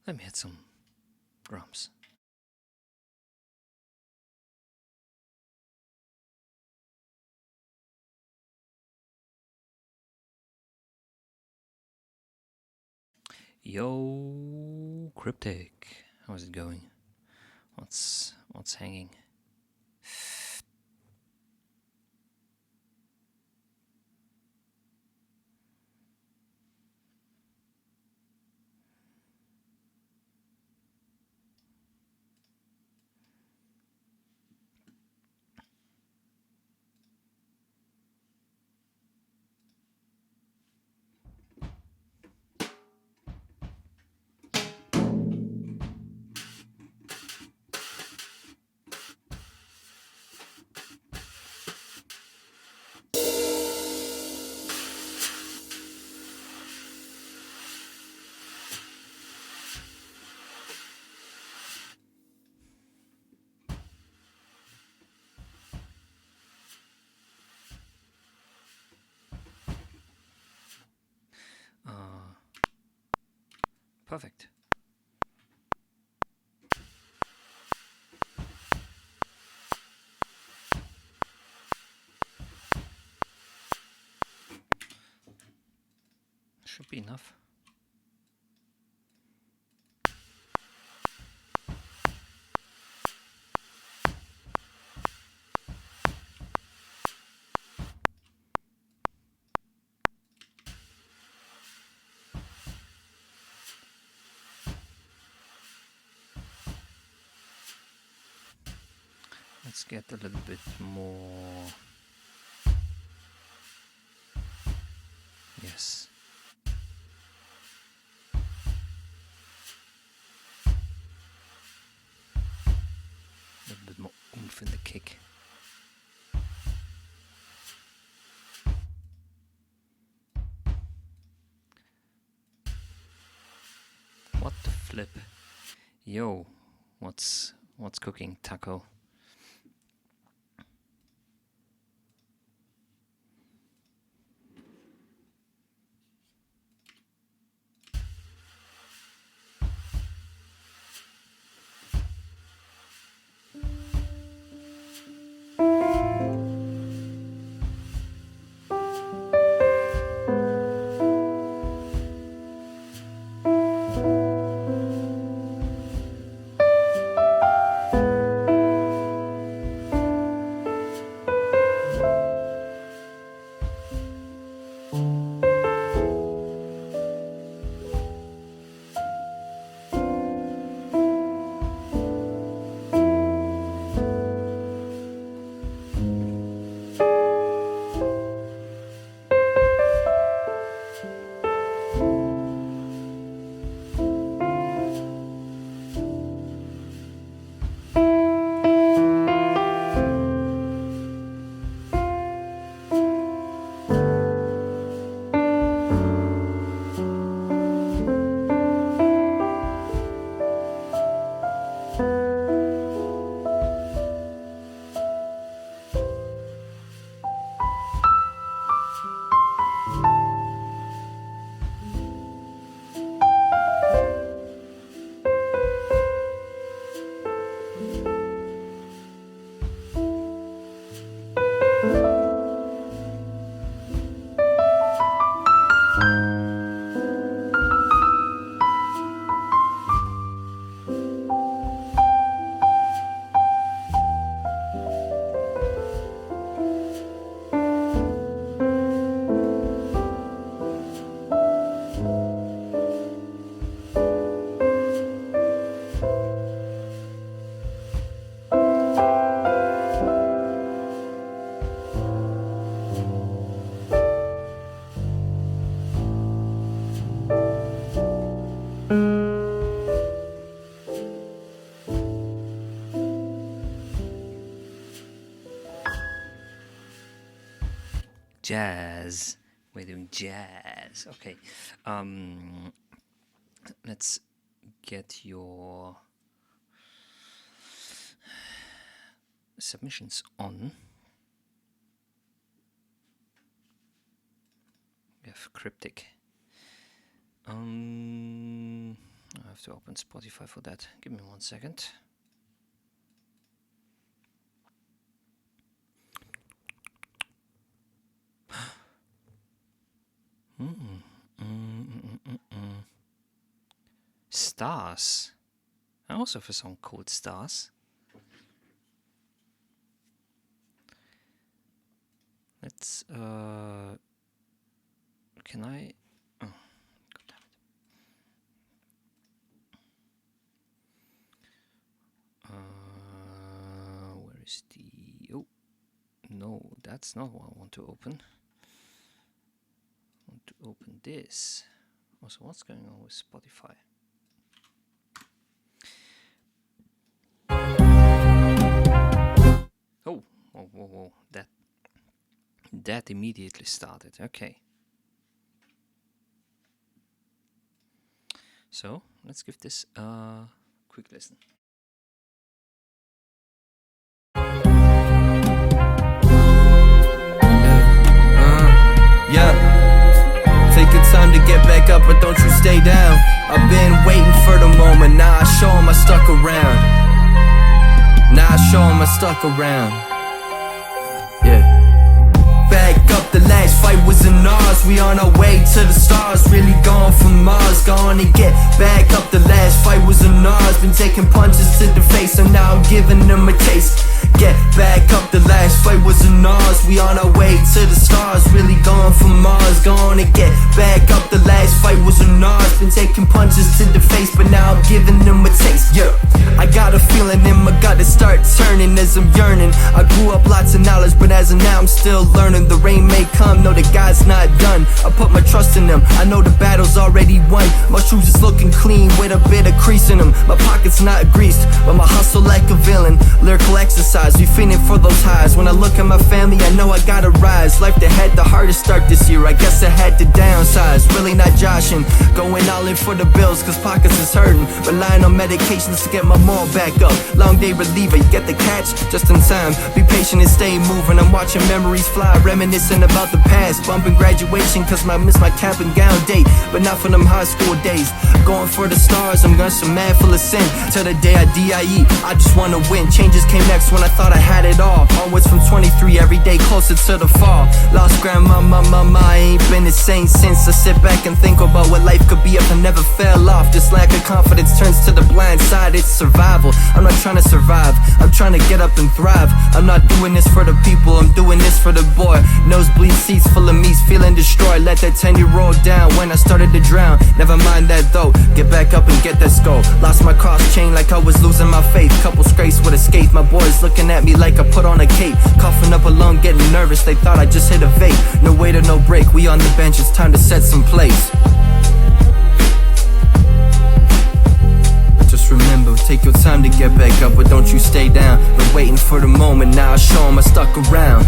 Let me hit some drums. Yo, Cryptic, how's it going? What's hanging? Perfect. Should be enough. Let's get a little bit more. Yes. A little bit more oomph in the kick. What the flip? Yo, what's cooking, Taco? jazz. We're doing jazz. Okay. Let's get your submissions on. We have cryptic. I have to open Spotify for that. Give me 1 second. Stars. I also have a song called Stars. Let's can I oh god damn it. Where is the no, that's not what I want to open. I want to open this. Also, what's going on with Spotify? Oh, whoa, that immediately started. Okay. So let's give this a quick listen. Yeah, take your time to get back up, but don't you stay down. I've been waiting for the moment, now I show 'em I stuck around. Now I show 'em I stuck around. Yeah. Back up, the last fight was in ours. We on our way to the stars, really going for Mars. Going to get back up, the last fight was in ours. Been taking punches to the face, and now I'm giving them a taste. Get back up, the last fight was in ours. We on our way to the stars, really going for Mars. Going to get back up, the last fight was in ours. Been taking punches to the face, but now I'm giving them a taste. Yeah, I got a feeling in my gut to start turning as I'm yearning. I grew up lots of knowledge, but as of now I'm still learning. The rain may come, no, the God's not done. I put my trust in them, I know the battle's already won. My shoes is looking clean with a bit of crease in them. My pocket's not greased, but my hustle like a villain. Lyrical exercise, we feeling for those highs. When I look at my family, I know I gotta rise. Life that had the hardest start this year, I guess I had to downsize. Really not joshing, going all in for the bills, cause pockets is hurting. Relying on medications to get my moral back up. Long day reliever, you get the catch just in time. Be patient and stay moving. I'm watching memories fly, reminiscing about the past. Bumping graduation cause I missed my cap and gown date, but not for them high school days. Going for the stars, I'm gonna some man full of sin. Till the day I die, I just wanna win. Changes came next when I thought I had it all. Onwards from 23, every day closer to the fall. Lost grandma, mama, I ain't been the same since. I sit back and think about what life could be if I never fell off. This lack of confidence turns to the blind side, it's survival. I'm not trying to survive, I'm trying to get up and thrive. I'm not doing this for the people, I'm doing this for the boy. Nosebleed seats full of meats, feeling destroyed. Let that 10-year-old down when I started to drown. Never mind that though, get back up and get that skull. Lost my cross chain like I was losing my faith. Couple scrapes with escape, my boys looking at me like I put on a cape. Coughing up a lung, getting nervous, they thought I just hit a vape. No way to no break, we on the bench, it's time to set some place. Just remember, take your time to get back up, but don't you stay down. Been waiting for the moment, now I show 'em I stuck around.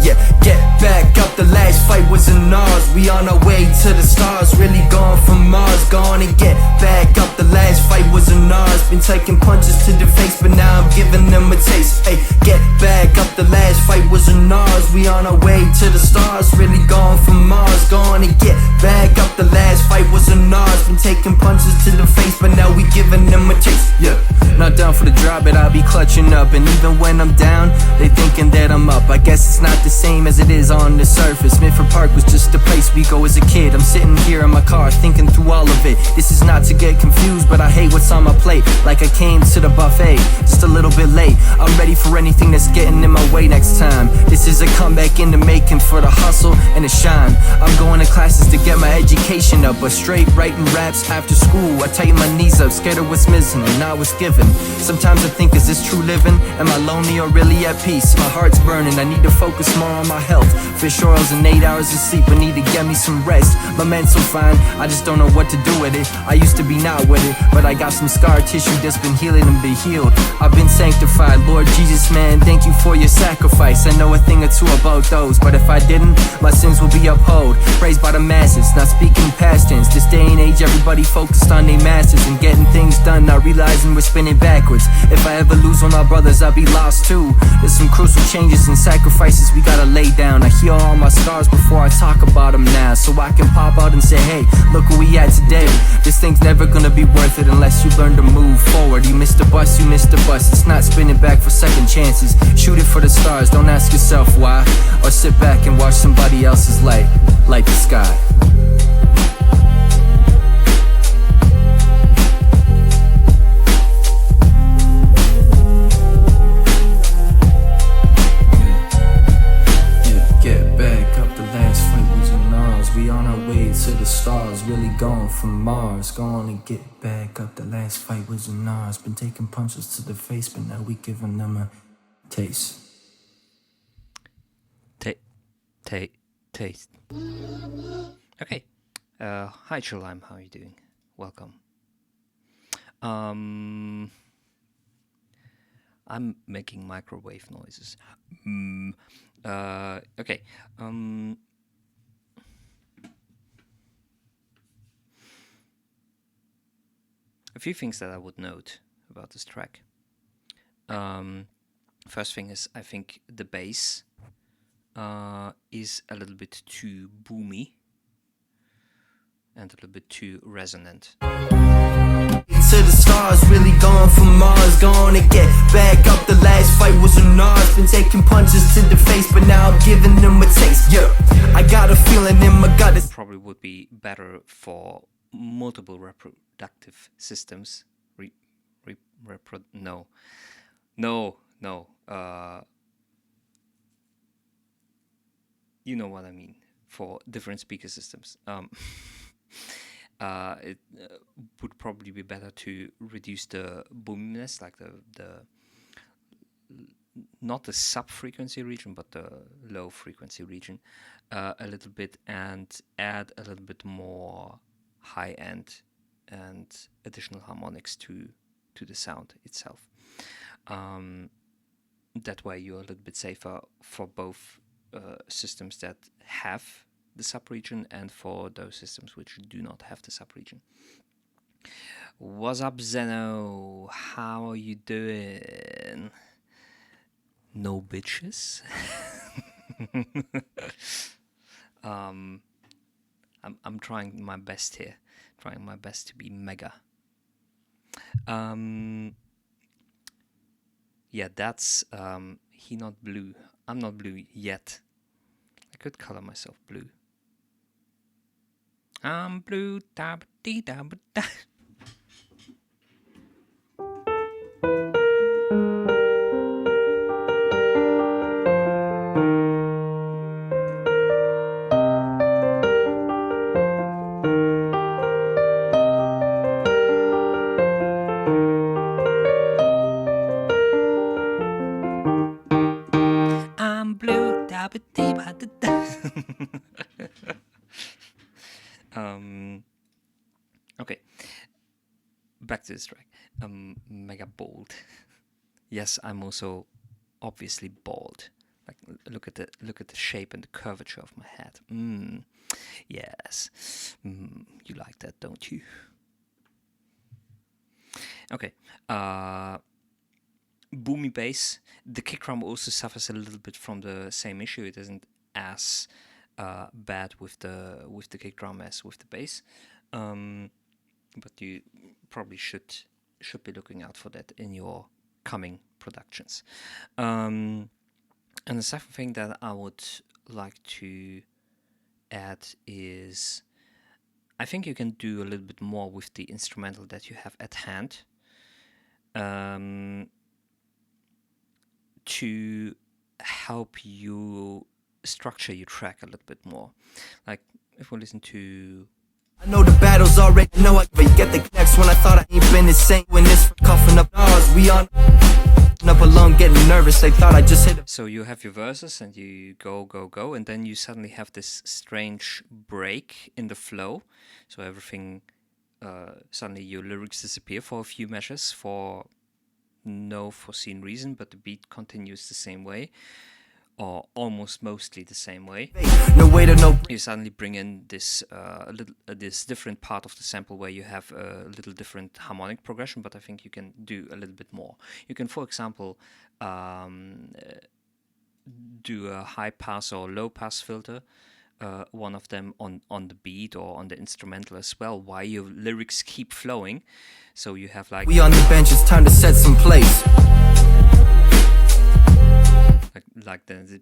Yeah, get back up, the last fight was in ours. We on our way to the stars, really going for Mars. Going and get back up, the last fight was in ours. Been taking punches to the face, but now I'm giving them a taste. Hey, get back up, the last fight was in ours. We on our way to the stars, really going for Mars. Going and get back up, the last fight was in ours. Been taking punches to the face, but now we giving them a taste. Yeah, not down for the drop, but I'll be clutching up. And even when I'm down, they thinking that I'm up. I guess it's not the same as it is on the surface. Midford Park was just the place we go as a kid. I'm sitting here in my car thinking through all of it. This is not to get confused, but I hate what's on my plate. Like I came to the buffet just a little bit late. I'm ready for anything that's getting in my way next time. This is a comeback in the making for the hustle and the shine. I'm going to classes to get my education up, but straight writing raps after school. I tighten my knees up, scared of what's missing and not what's given. Sometimes I think, is this true living? Am I lonely or really at peace? My heart's burning, I need to focus more on my health. Fish oils and 8 hours of sleep, I need to get me some rest. My mental fine, I just don't know what to do with it. I used to be not with it, but I got some scar tissue that's been healing and be healed. I've been sanctified, Lord Jesus, man, thank you for your sacrifice. I know a thing or two about those, but if I didn't, my sins will be upheld. Praised by the masses, not speaking past tense. This day and age, everybody focused on their masters and getting things done, not realizing we're spinning backwards. If I ever lose all my brothers, I'll be lost too. There's some crucial changes and sacrifices we gotta lay down. I heal all my scars before I talk about them now, so I can pop out and say, hey, look where we at today. This thing's never gonna be worth it unless you learn to move forward. You missed the bus, you missed the bus. It's not spinning back for second chances. Shoot it for the stars, don't ask yourself why, or sit back and watch somebody else's light light the sky. Get back up, the last fight was in ours. We on our way to the stars, really going from Mars. Going to get back up, the last fight was in ours. Been taking punches to the face, but now we giving them a taste. Taste. Okay. Hi, Chilime. How are you doing? Welcome. I'm making microwave noises. Okay. A few things that I would note about this track. First thing is, I think the bass is a little bit too boomy and a little bit too resonant. To the stars, really going for Mars. Going to get back up, the last fight was in ours. Been taking punches to the face, but now I'm giving them a taste. Yeah, I got a feeling in my gut. It probably would be better for multiple reproductive systems. You know what I mean, for different speaker systems. It would probably be better to reduce the boominess, like the not the sub-frequency region, but the low-frequency region, a little bit, and add a little bit more high-end and additional harmonics to the sound itself. That way you're a little bit safer for both systems that have the subregion and for those systems which do not have the subregion. What's up, Zeno? How are you doing? No bitches. I'm trying my best here, trying my best to be mega. Yeah, that's he not blue. I'm not blue yet. I could color myself blue. I'm blue, da ba dee da ba da. I'm blue, da ba dee ba da da. Okay, back to this track. Mega bold. Yes, I'm also obviously bald. Like, look at the shape and the curvature of my head. Yes. You like that, don't you? Okay. Boomy bass. The kick drum also suffers a little bit from the same issue. It isn't as bad with the kick drum as with the bass. But you probably should be looking out for that in your coming productions. And the second thing that I would like to add is, I think you can do a little bit more with the instrumental that you have at hand, to help you structure your track a little bit more. Like if we listen to. I know the battle's already know I get the next one. I thought I ain't been insane when this coughing up ours. We on up alone getting nervous. They thought I just hit. So you have your verses and you go, and then you suddenly have this strange break in the flow. So everything suddenly your lyrics disappear for a few measures for no foreseen reason, but the beat continues the same way. Or almost mostly the same way. No way to know. You suddenly bring in this this different part of the sample where you have a little different harmonic progression, but I think you can do a little bit more. You can, for example, do a high pass or low pass filter, one of them on the beat or on the instrumental as well, while your lyrics keep flowing. So you have like. We on the bench, it's time to set some place. Like the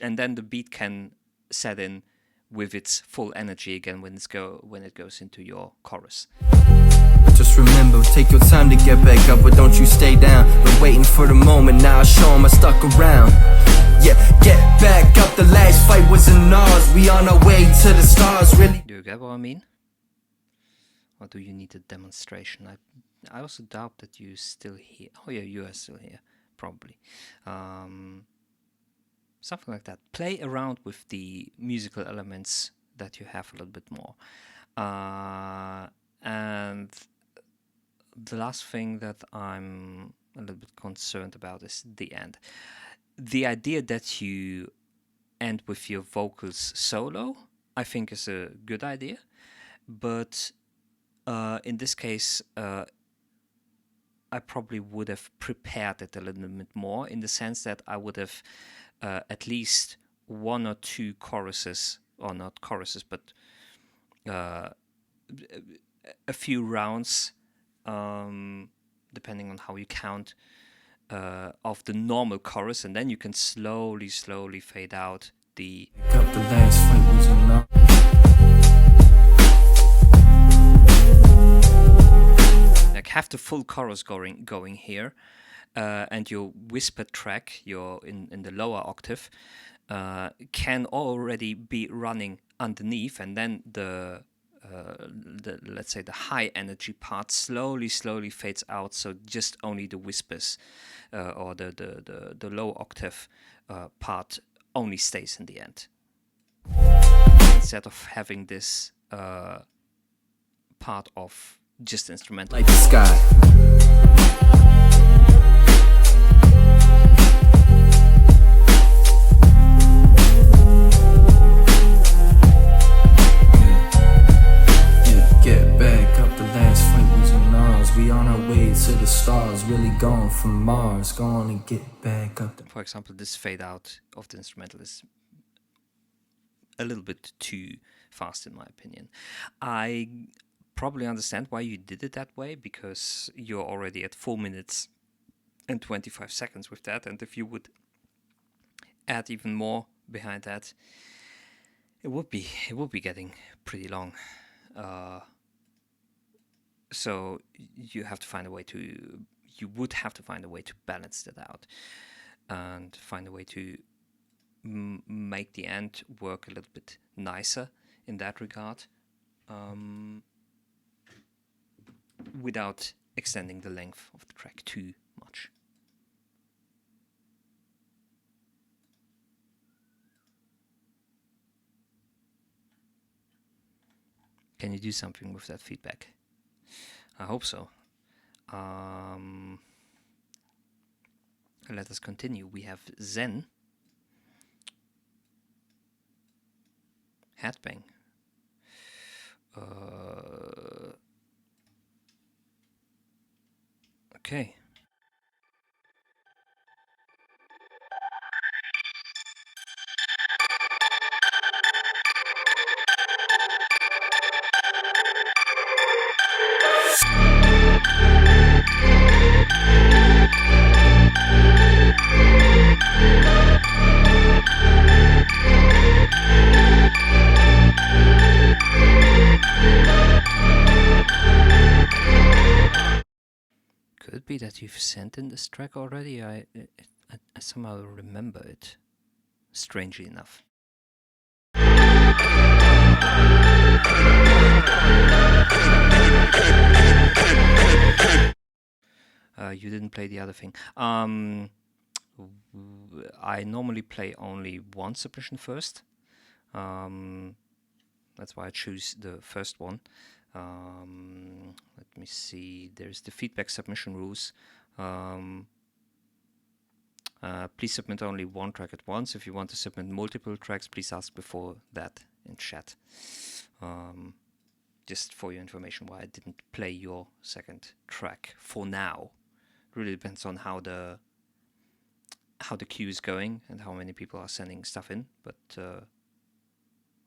and then the beat can set in with its full energy again when it goes into your chorus. Just remember, take your time to get back up, but don't you stay down. Been waiting for the moment, now I show 'em I stuck around. Yeah, get back up, the last fight wasn't ours. We on our way to the stars, really. Do you get what I mean? Or do you need a demonstration? I also doubt that you're still here. Oh yeah, you are still here, probably. Something like that. Play around with the musical elements that you have a little bit more. And the last thing that I'm a little bit concerned about is the end. The idea that you end with your vocals solo, I think is a good idea. But in this case, I probably would have prepared it a little bit more, in the sense that I would have at least one or two choruses, or not choruses, but a few rounds, depending on how you count, of the normal chorus, and then you can slowly fade out the. Like have the full chorus going here, and your whispered track, your in the lower octave, can already be running underneath, and then the let's say the high energy part slowly fades out, so just only the whispers or the low octave part only stays in the end, instead of having this part of just instrumental. Like the sky. Get back up, the last fight wasn't ours. We on our way to the stars, really going from Mars. Going and get back up. For example, this fade out of the instrumental is a little bit too fast in my opinion. I probably understand why you did it that way, because you're already at 4 minutes and 25 seconds with that, and if you would add even more behind that, it would be getting pretty long. So you would have to find a way to balance that out, and find a way to make the end work a little bit nicer in that regard, without extending the length of the track too much. Can you do something with that feedback? I hope so. Let us continue. We have Zen. Headbang. Okay. Could it be that you've sent in this track already? I I somehow remember it, strangely enough. You didn't play the other thing. I normally play only one submission first. That's why I choose the first one. Let me see. There's the feedback submission rules. Please submit only one track at once. If you want to submit multiple tracks, please ask before that in chat. Just for your information, why I didn't play your second track for now. Really depends on how the queue is going and how many people are sending stuff in. But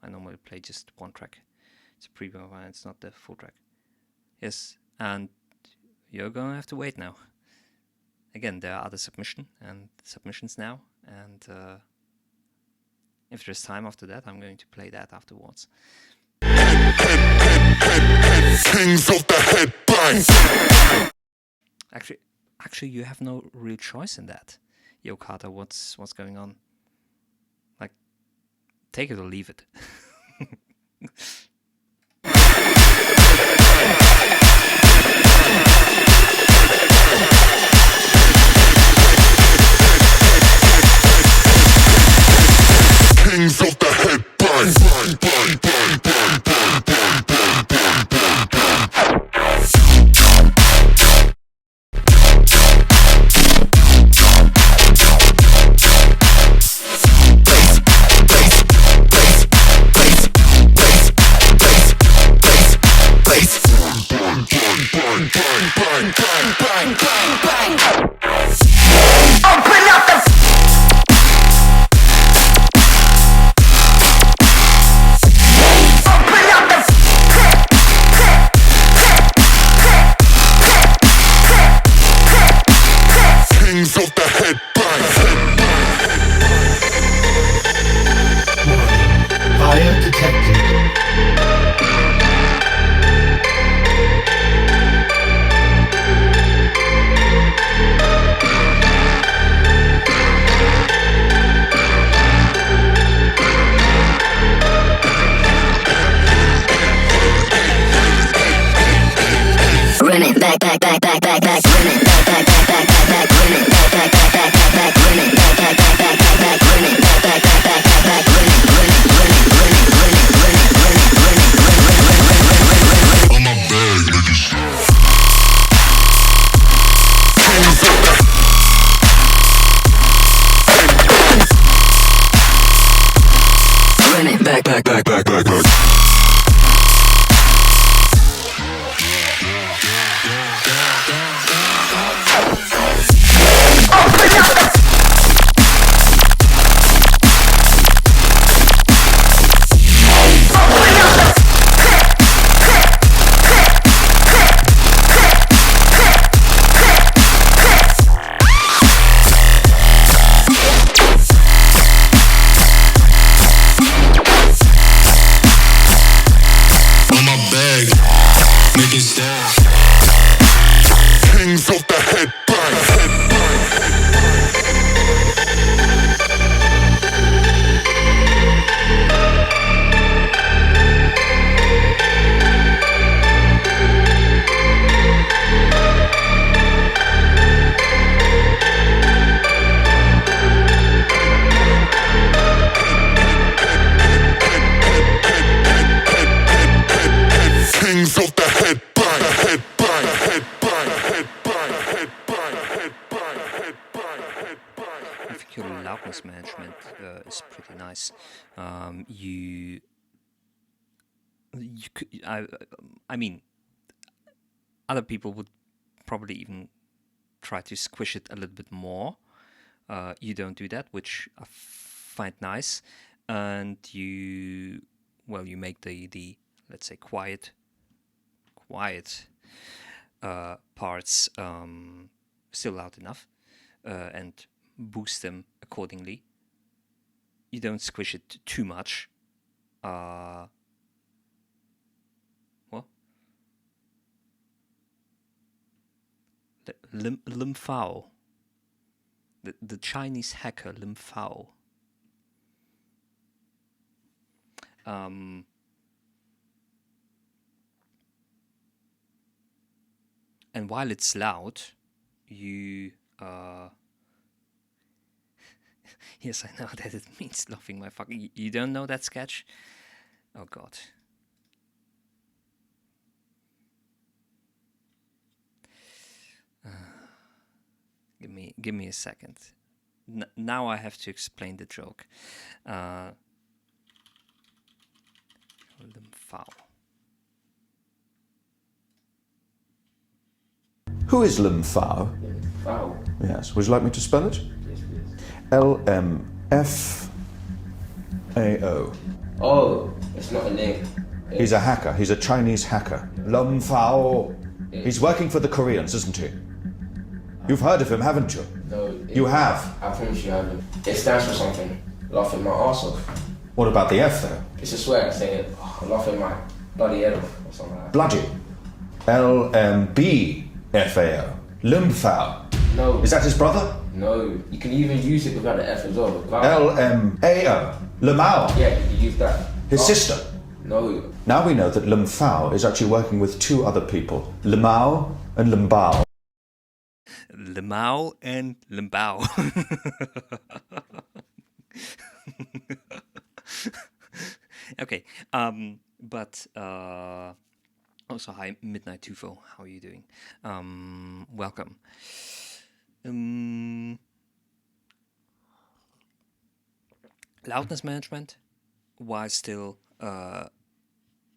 I normally play just one track. It's a preview and it's not the full track. Yes, and you're gonna have to wait now. Again, there are other submissions now, and if there's time after that, I'm going to play that afterwards. Kings of the headbang. Actually, you have no real choice in that. Yo, Carter, what's going on? Like, take it or leave it. Kings of the headbang. Management is pretty nice. I mean, other people would probably even try to squish it a little bit more. You don't do that, which I find nice, and you make the let's say quiet parts still loud enough, and boost them accordingly. You don't squish it too much. Lymphao. the Chinese hacker Lim Fao. And while it's loud, you yes, I know that it means laughing my fucking. You don't know that sketch? Oh god. Give me a second. Now I have to explain the joke. Lim Fao. Who is Lim Fao? Fao. Yes. Would you like me to spell it? Yes, please. LMFAO. Oh, it's not a name. He's a hacker. He's a Chinese hacker. Lim Fao. He's working for the Koreans, isn't he? You've heard of him, haven't you? No. You have. I promise you I haven't. It stands for something. Laughing my arse off. What about the F, though? It's a swear saying, oh, laughing my bloody head off or something like that. Bloody. LMBFAO. Lim Fao. No. Is that his brother? No. You can even use it without the F as well. LMAO. Limao. Yeah, you can use that. His Oh, sister. No. Now we know that Lim Fao is actually working with two other people, Limao and Limbao. Limao and Limbao. Okay. But also hi, Midnight Tufo. How are you doing? Welcome. Loudness management, while still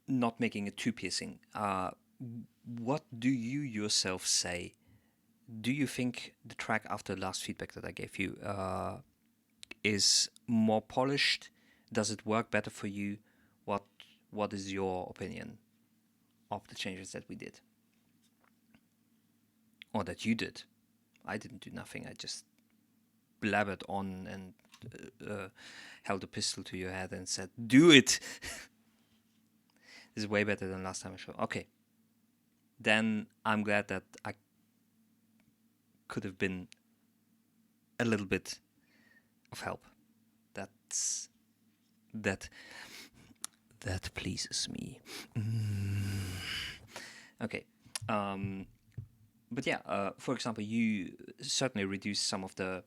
not making it too piercing. What do you yourself say? Do you think the track after the last feedback that I gave you is more polished? Does it work better for you? What is your opinion of the changes that we did? Or that you did? I didn't do nothing. I just blabbered on and held a pistol to your head and said, do it! This is way better than last time I showed. Okay. Then I'm glad that I could have been a little bit of help. That pleases me. Okay. But yeah, for example, you certainly reduced some of the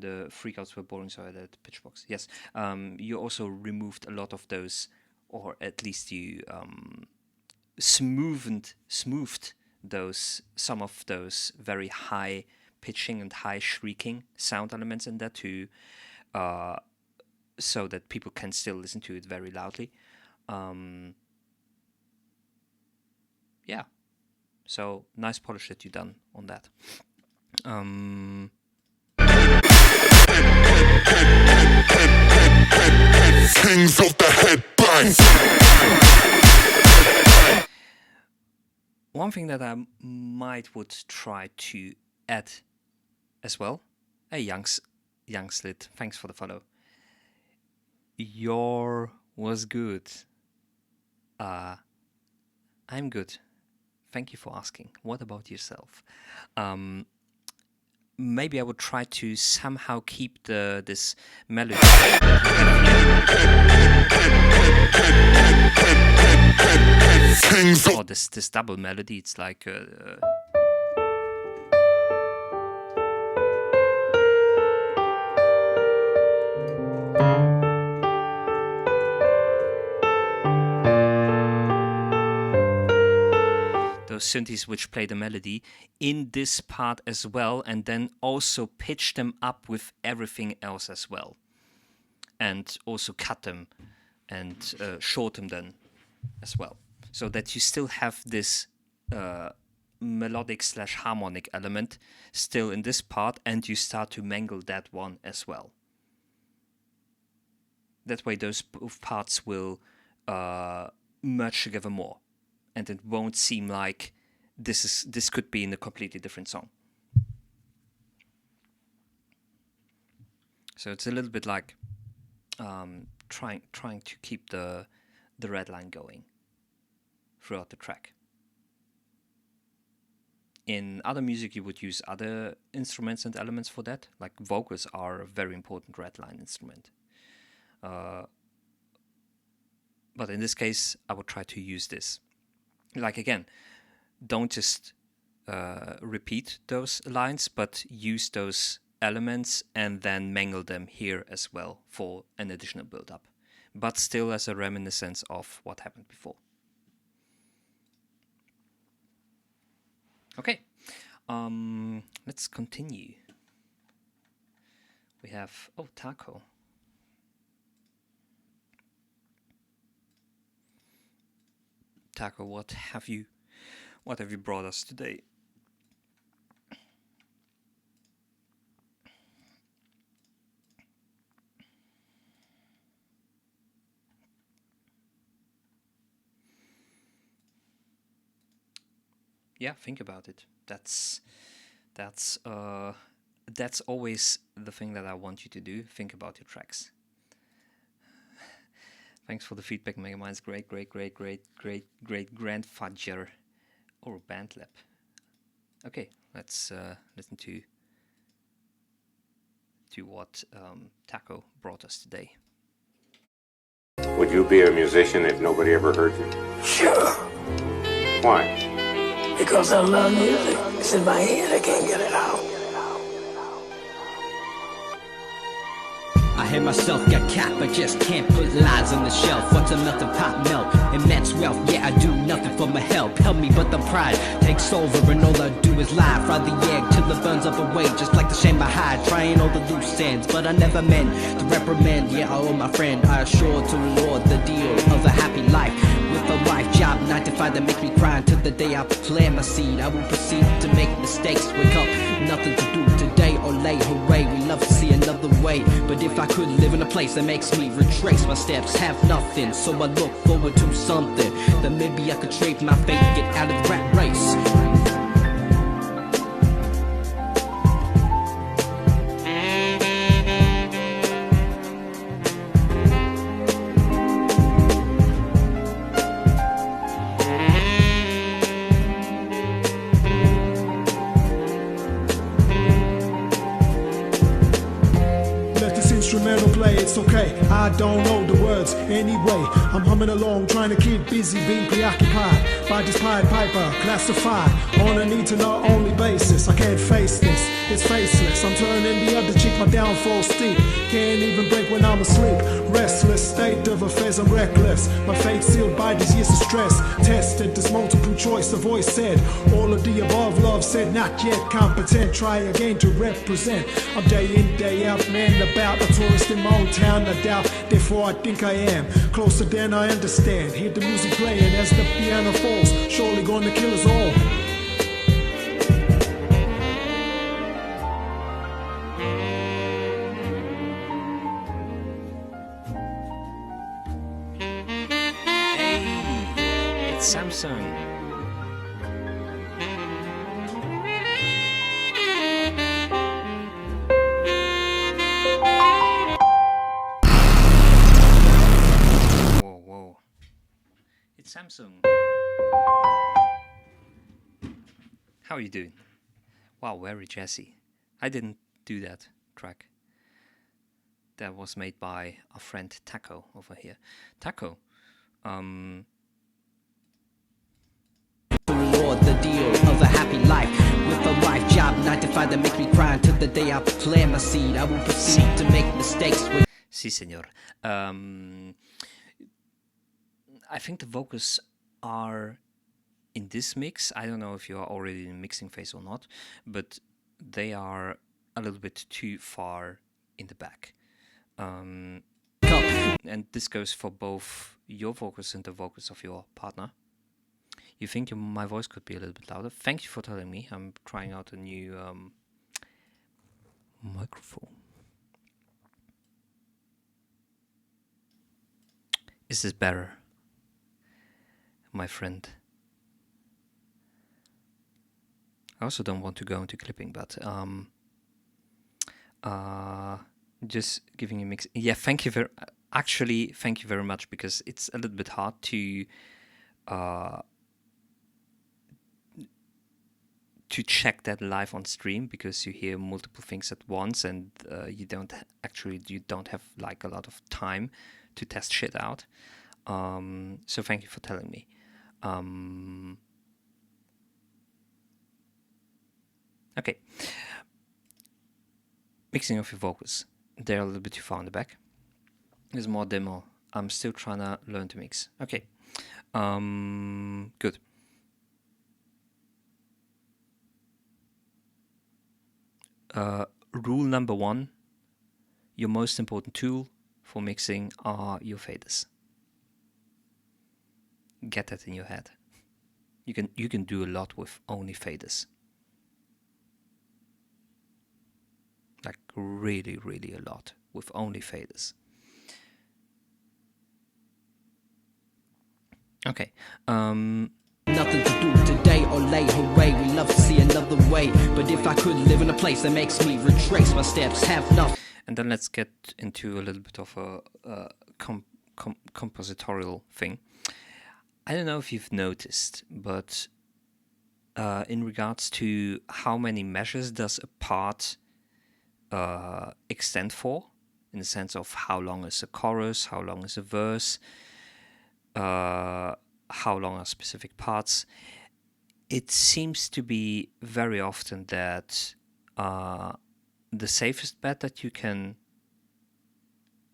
freakouts were boring, so I added pitch box. Yes. You also removed a lot of those, or at least you smoothed some of those very high pitching and high shrieking sound elements in that to so that people can still listen to it very loudly. Yeah. So nice polish that you done on that. Things of the headbang. One thing that I would try to add as well. Hey, young Slit, thanks for the follow. Your was good. I'm good. Thank you for asking. What about yourself? Maybe I would try to somehow keep this melody or this double melody. It's like those synthes which play the melody in this part as well, and then also pitch them up with everything else as well, and also cut them and shorten them as well, so that you still have this melodic / harmonic element still in this part, and you start to mangle that one as well. That way those both parts will merge together more, and it won't seem like this could be in a completely different song. So it's a little bit like trying to keep the red line going throughout the track In other music, you would use other instruments and elements for that. Like vocals are a very important redline instrument. But in this case, I would try to use this. Like again, don't just repeat those lines, but use those elements and then mangle them here as well for an additional build-up, but still as a reminiscence of what happened before. Okay, let's continue. We have, oh, Taco. Taco, what have you brought us today? Yeah, think about it. That's always the thing that I want you to do. Think about your tracks. Thanks for the feedback, Megamind's great grandfather or Bandlab. Okay, let's listen to what Taco brought us today. Would you be a musician if nobody ever heard you? Sure, Why? because I love music. It's in my head, I can't get it out. I hear myself get capped, but just can't put lies on the shelf. What's a melting pot melt? Immense wealth, yeah, I do nothing for my help. Help me, but the pride takes over, and all I do is lie. Fry the egg till it burns up away, just like the shame I hide. Trying all the loose ends, but I never meant to reprimand. Yeah, I owe my friend, I assure to Lord the deal of a happy life. With a wife, job, 9 to 5 that makes me cry until the day I plant my seed. I will proceed to make mistakes, wake up, nothing to do today or late. Hooray, we love to see another way. But if I could live in a place that makes me retrace my steps, have nothing, so I look forward to something that maybe I could trade my fate, get out of the rat race. It's okay, I don't know the words anyway. I'm humming along, trying to keep busy, being preoccupied by this Pied Piper, classified on a need to know only basis. I can't face this, it's faceless. I'm turning the other cheek, my downfall steep. Can't even break when I'm asleep. Restless state of affairs, I'm reckless. My fate sealed by these years of stress. Tested this multiple choice, a voice said all of the above. Love said not yet competent. Try again to represent. I'm day in, day out, man about a tourist in my own town. I doubt, therefore I think I am closer than I understand. Hear the music playing as the piano falls, surely gonna kill us all. Hey, it's Samsung. Samsung. How are you doing? Wow, very jazzy. I didn't do that track. That was made by our friend Taco over here. Taco, Lord, the deal of a happy life with a wife, job, 9 to 5 that makes me cry until the day I plant my seed. I will proceed to make mistakes. Si, senor. I think the vocals are in this mix. I don't know if you are already in the mixing phase or not, but they are a little bit too far in the back. And this goes for both your vocals and the vocals of your partner. You think my voice could be a little bit louder? Thank you for telling me. I'm trying out a new microphone. Is this better, my friend? I also don't want to go into clipping, but just giving you a mix. Yeah, thank you thank you very much, because it's a little bit to check that live on stream, because you hear multiple things at once, and you don't have like a lot of time to test shit out. So thank you for telling me. Okay. Mixing of your vocals. They're a little bit too far in the back. There's more demo. I'm still trying to learn to mix. Okay. Good. Rule number 1, your most important tool for mixing are your faders. Get that in your head. You can do a lot with only faders. Like really, really a lot with only faders. Okay. Nothing to do today or late, hooray, we love to see another way. But if I could live in a place that makes me retrace my steps, have nothing. And then let's get into a little bit of a compositorial thing. I don't know if you've noticed, but in regards to how many measures does a part extend for, in the sense of how long is a chorus, how long is a verse, how long are specific parts, it seems to be very often that the safest bet that you can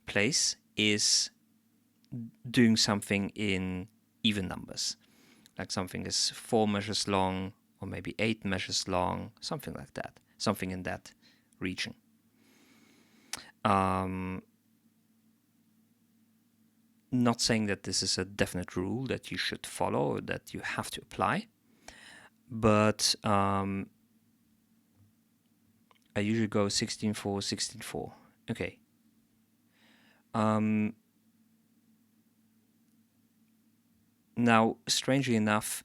place is doing something in even numbers. Like something is 4 measures long, or maybe 8 measures long, something like that. Something in that region. Not saying that this is a definite rule that you should follow or that you have to apply, but I usually go 16/4, 16/4. Okay. Now, strangely enough,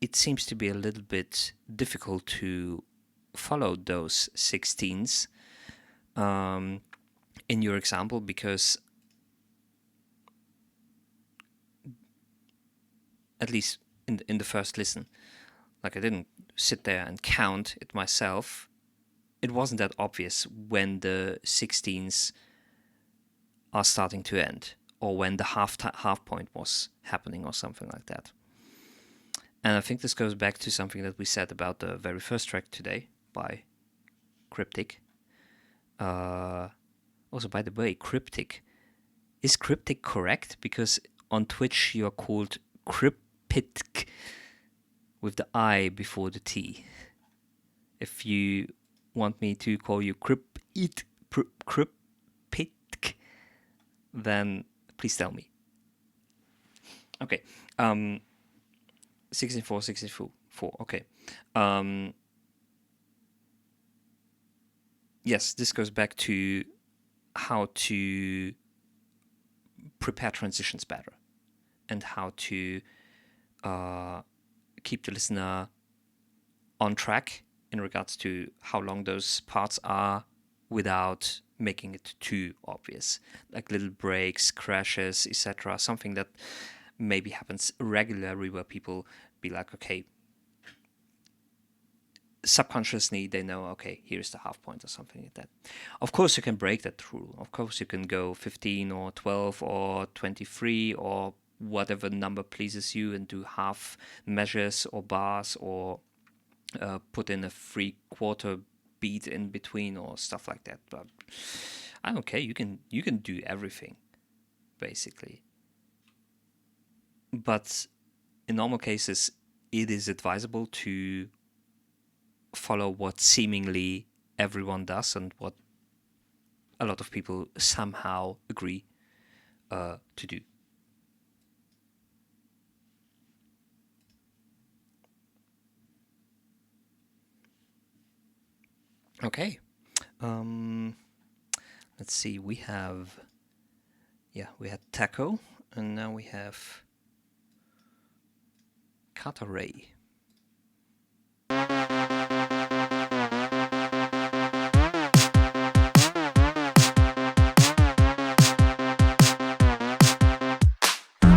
it seems to be a little bit difficult to follow those 16s in your example, because at least in the first listen, like I didn't sit there and count it myself. It wasn't that obvious when the 16s are starting to end, or when the half point was happening, or something like that. And I think this goes back to something that we said about the very first track today by Cryptic. Also, by the way, Cryptic. Is Cryptic correct? Because on Twitch you are called Cryptic with the I before the T. If you want me to call you Cryptic, then please tell me. Okay. 16/4, 16/4. Okay. Yes, this goes back to how to prepare transitions better, and how to keep the listener on track in regards to how long those parts are without making it too obvious, like little breaks, crashes, etc. Something that maybe happens regularly, where people be like, okay, subconsciously they know, okay, here's the half point or something like that. Of course you can break that rule. Of course you can go 15 or 12 or 23 or whatever number pleases you, and do half measures or bars, or put in a 3/4 beat in between or stuff like that. But I don't care. You can do everything, basically. But in normal cases, it is advisable to follow what seemingly everyone does, and what a lot of people somehow agree to do. Okay. Let's see. We had Taco, and now we have Kataray.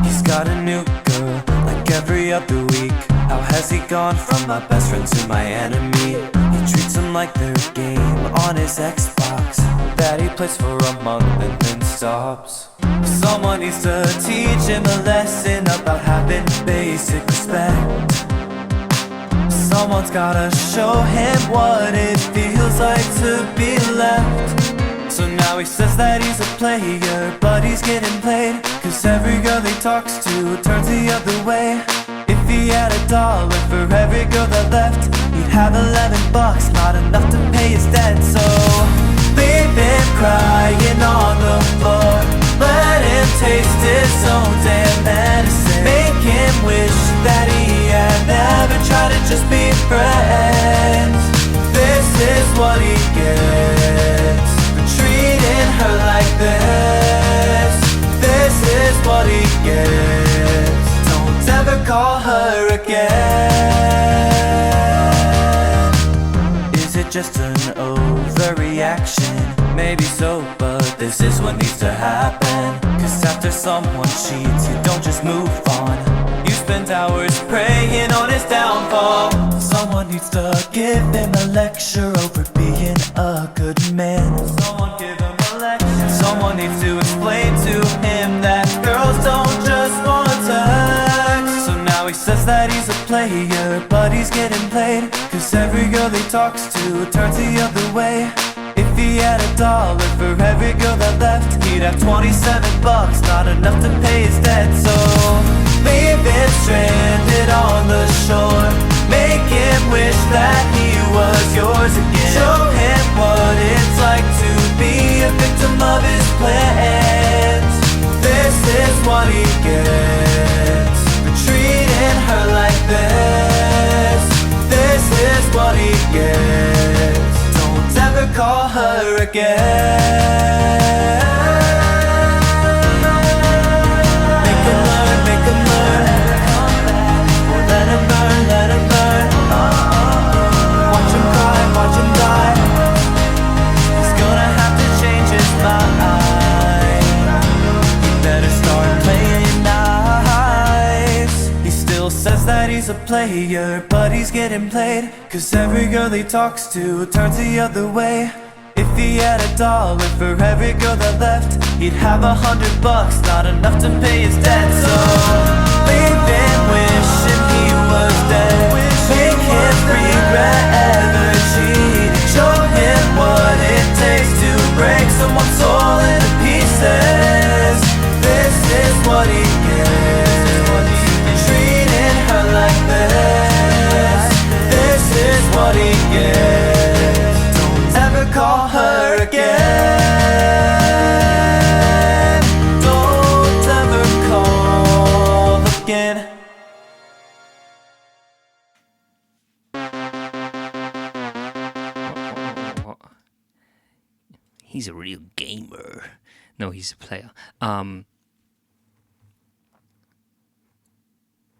He's got a new girl like every other week. How has he gone from my best friend to my enemy? He treats them like their game on his Xbox that he plays for a month and then stops. Someone needs to teach him a lesson about having basic respect. Someone's gotta show him what it feels like to be left. So now he says that he's a player, but he's getting played, cause every girl he talks to turns the other way. If he had $1 for every girl that left, he'd have $11, not enough to pay his debt. So leave him crying on the floor, let him taste his own damn medicine. Make him wish that he had never tried to just be friends. This is what he gets for treating her like this. This is what he gets. Don't ever call her again. Is it just an overreaction? Maybe so, but this is what needs to happen. Cause after someone cheats, you don't just move on. You spend hours praying on his downfall. Someone needs to give him a lecture over being a good man. Someone give him a lecture. Someone needs to explain to him that girls don't just want sex. So now he says that he's a player, but he's getting played, cause every girl he talks to turns the other way. If he had $1 for every girl that left, he'd have $27, not enough to pay his debt. So leave him stranded on the shore, make him wish that he was yours again. Show him what it's like to be a victim of his plans. This is what he gets for treating her like this. This is what he gets. Don't ever call her again. Make him learn, make him learn. Or let him burn, let him burn. Watch him cry, watch him die. He's gonna have to change his mind. He better start playing nice. He still says that he's a player, but he's getting played, cause every girl he talks to turns the other way. If he had $1 for every girl that left, he'd have $100, not enough to pay his debt. So leave him wishing he was dead, make him regret ever cheating. Show him what it takes to break someone's soul into pieces. This is what he gets, treating her like this. This is what he gets. Don't ever call her again. Don't ever call again. He's a real gamer. No, he's a player. I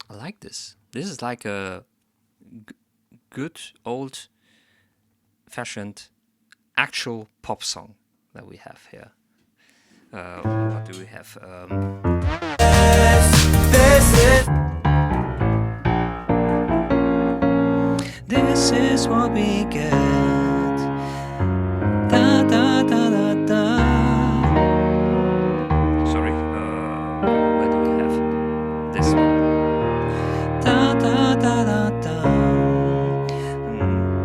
like this. This is like a good old-fashioned actual pop song that we have here. What do we have? This is what we get. Da da da da da. Sorry. Where do we have this one? Da da da da da.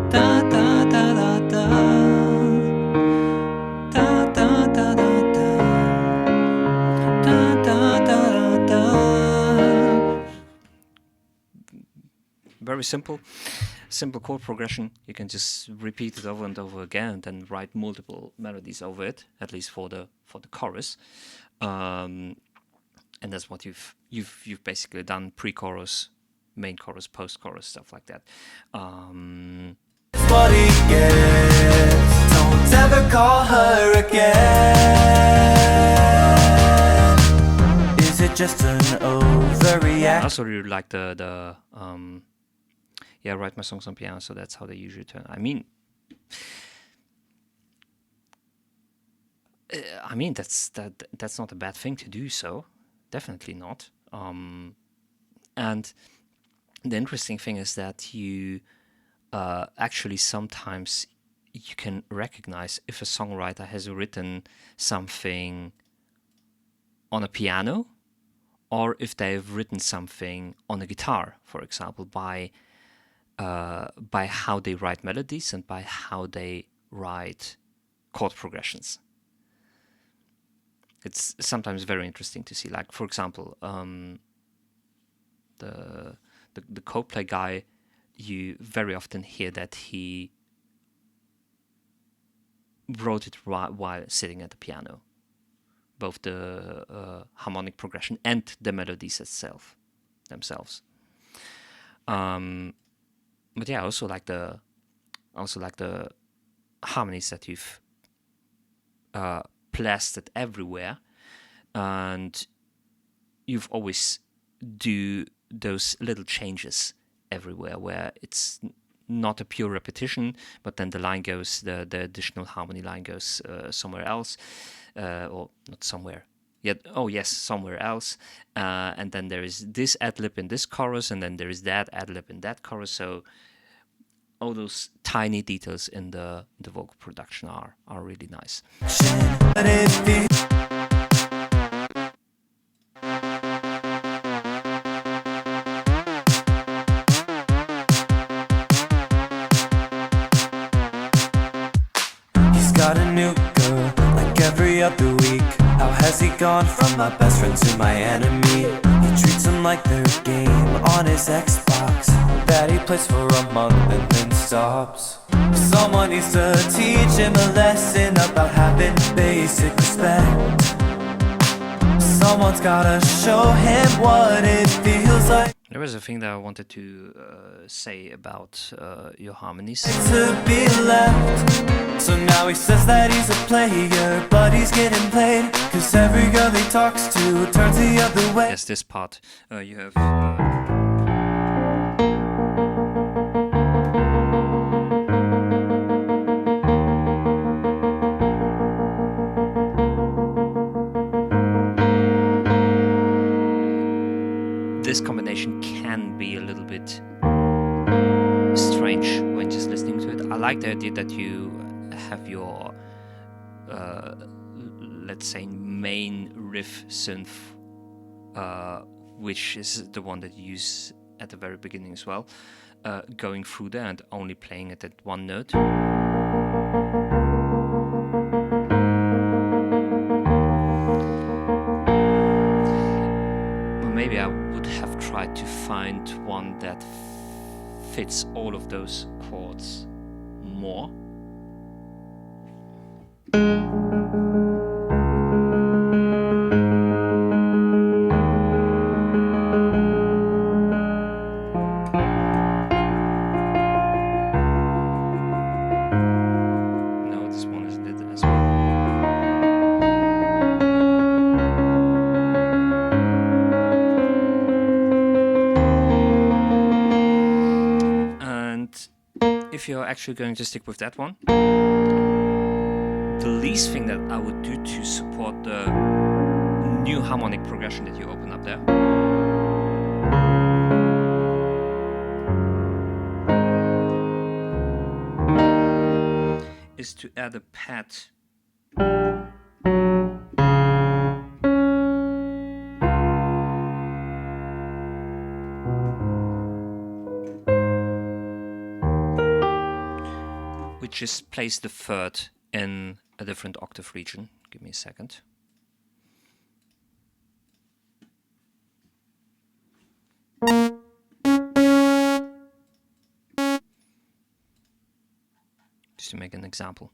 Da da da da da. Da da da da da. Da da da da da. Very simple chord progression. You can just repeat it over and over again, and then write multiple melodies over it, at least for the chorus. And that's what you've basically done: pre-chorus, main chorus, post-chorus, stuff like that. What he gets. Don't ever call her again. Is it just an overreaction? I also really like the yeah, write my songs on piano, so that's how they usually turn. I mean, that's not a bad thing to do. So definitely not. And the interesting thing is that you actually sometimes you can recognize if a songwriter has written something on a piano or if they've written something on a guitar, for example, by how they write melodies and by how they write chord progressions. It's sometimes very interesting to see. Like, for example, the Coldplay guy, you very often hear that he wrote it while sitting at the piano, both the harmonic progression and the melodies themselves. But yeah, I also like the harmonies that you've plastered everywhere, and you've always do those little changes everywhere where it's not a pure repetition, but then the line goes, the additional harmony line goes somewhere else, or not somewhere. Yet, oh yes, somewhere else, and then there is this ad-lib in this chorus, and then there is that ad-lib in that chorus. So all those tiny details in the vocal production are really nice. He's got a new girl, like every other week. How has he gone from my best friend to my enemy? He treats them like their game on his Xbox that he plays for a month and then stops. Someone needs to teach him a lesson about having basic respect. Someone's gotta show him what it feels like. There was a thing that I wanted to say about your harmonies. To be left. So now he says that he's a player, but he's getting played, cause every girl he talks to turns the other way. Yes, this part. You have... this combination can be a little bit strange when just listening to it. I like the idea that you have your, let's say, main riff synth, which is the one that you use at the very beginning as well, going through there and only playing it at one note. Maybe I would have tried to find one that fits all of those chords more. No, this one isn't it as well. If you're actually going to stick with that one, the least thing that I would do to support the new harmonic progression that you open up there is to add a pad which just plays the third in a different octave region. Give me a second. Just to make an example.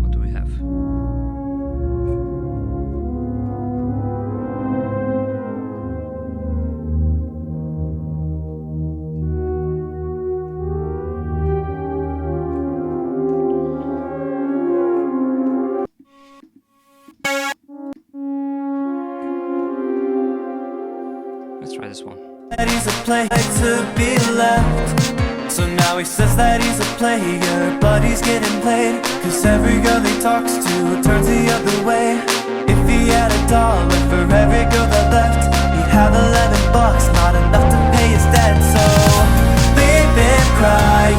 What do we have? Let's try this one. He's a play to be left. So now he says that he's a player, but he's getting played. Cause every girl he talks to turns the other way. If he had $1 for every girl that left, he'd have $11, not enough to pay his debt. So leave him cry.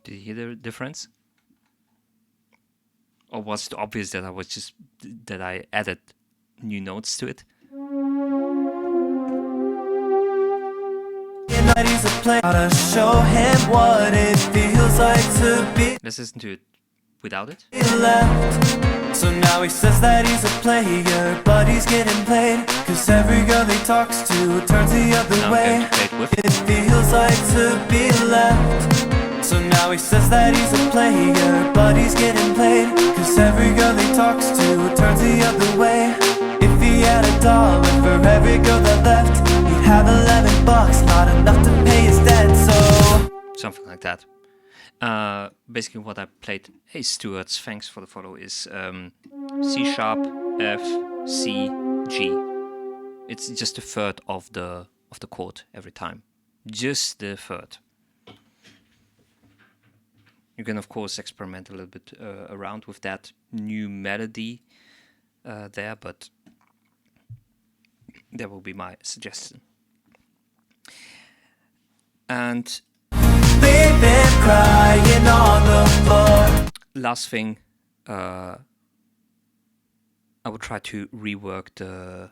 Did you hear the difference? Or was it obvious that I added new notes to it? He's a player, gotta show him what it feels like to be Let's listen to it without it. left. So now he says that he's a player, but he's getting played. Cause every girl he talks to turns the other Now I'm way. going to play it with. It feels like to be left. So now he says that he's a player, but he's getting played. Cause every girl he talks to turns the other way. If he had $1 for every girl that left, he'd have $11, not enough to pay his debt. So Something like that. Basically what I played, hey Stuarts, thanks for the follow, is C sharp, F, C, G. It's just a third of the chord every time. Just the third. You can of course experiment a little bit around with that new melody there, but that will be my suggestion. And leave him crying on the floor. last thing, I will try to rework the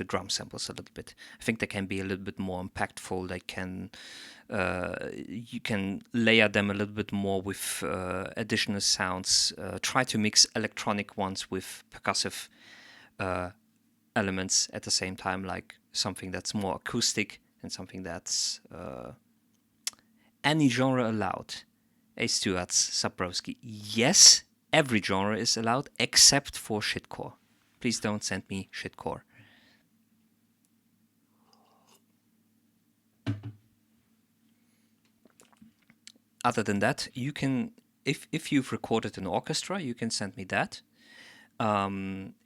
drum samples a little bit. I think they can be a little bit more impactful. They can you can layer them a little bit more with additional sounds. Try to mix electronic ones with percussive elements at the same time, like something that's more acoustic and something that's any genre allowed. Hey Stuarts, Sabrowski. Yes, every genre is allowed except for shitcore. Please don't send me shitcore. Other than that, you can, if you've recorded an orchestra, you can send me that.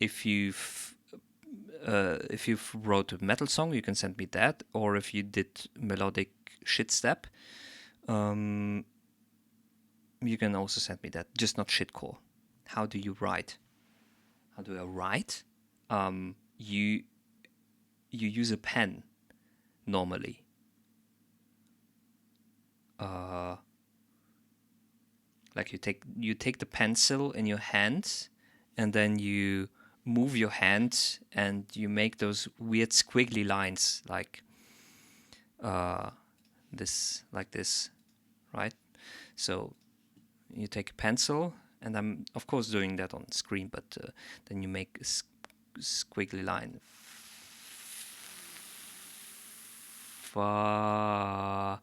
If you've wrote a metal song, you can send me that. Or if you did melodic shit step, you can also send me that. Just not shitcore. How do you write? How do I write? You use a pen normally. Like you take the pencil in your hand, and then you move your hand and you make those weird squiggly lines like this, right? So you take a pencil, and I'm of course doing that on screen, but then you make a squiggly line. Fa,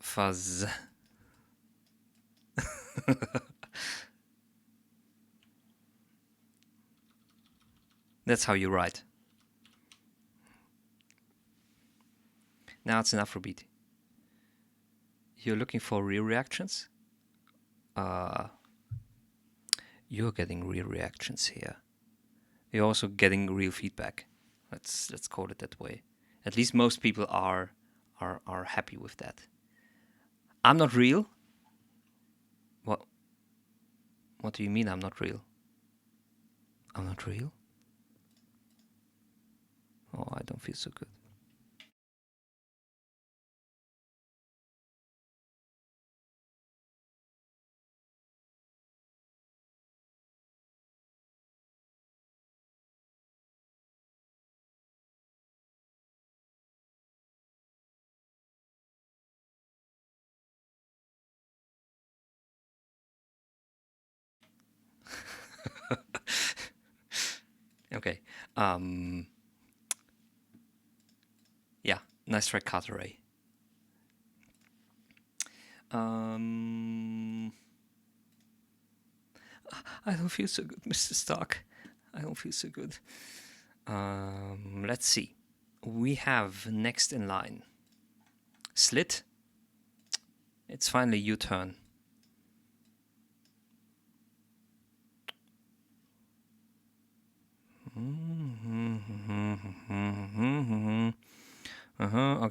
fuzz. That's how you write. Now it's an Afrobeat. You're looking for real reactions? You're getting real reactions here. You're also getting real feedback. Let's call it that way. At least most people are happy with that. I'm not real. What do you mean I'm not real? I'm not real? Oh, I don't feel so good. Okay. Yeah, nice try, Carteret. I don't feel so good, Mr. Stark. I don't feel so good. Let's see. We have next in line Slit. It's finally your turn.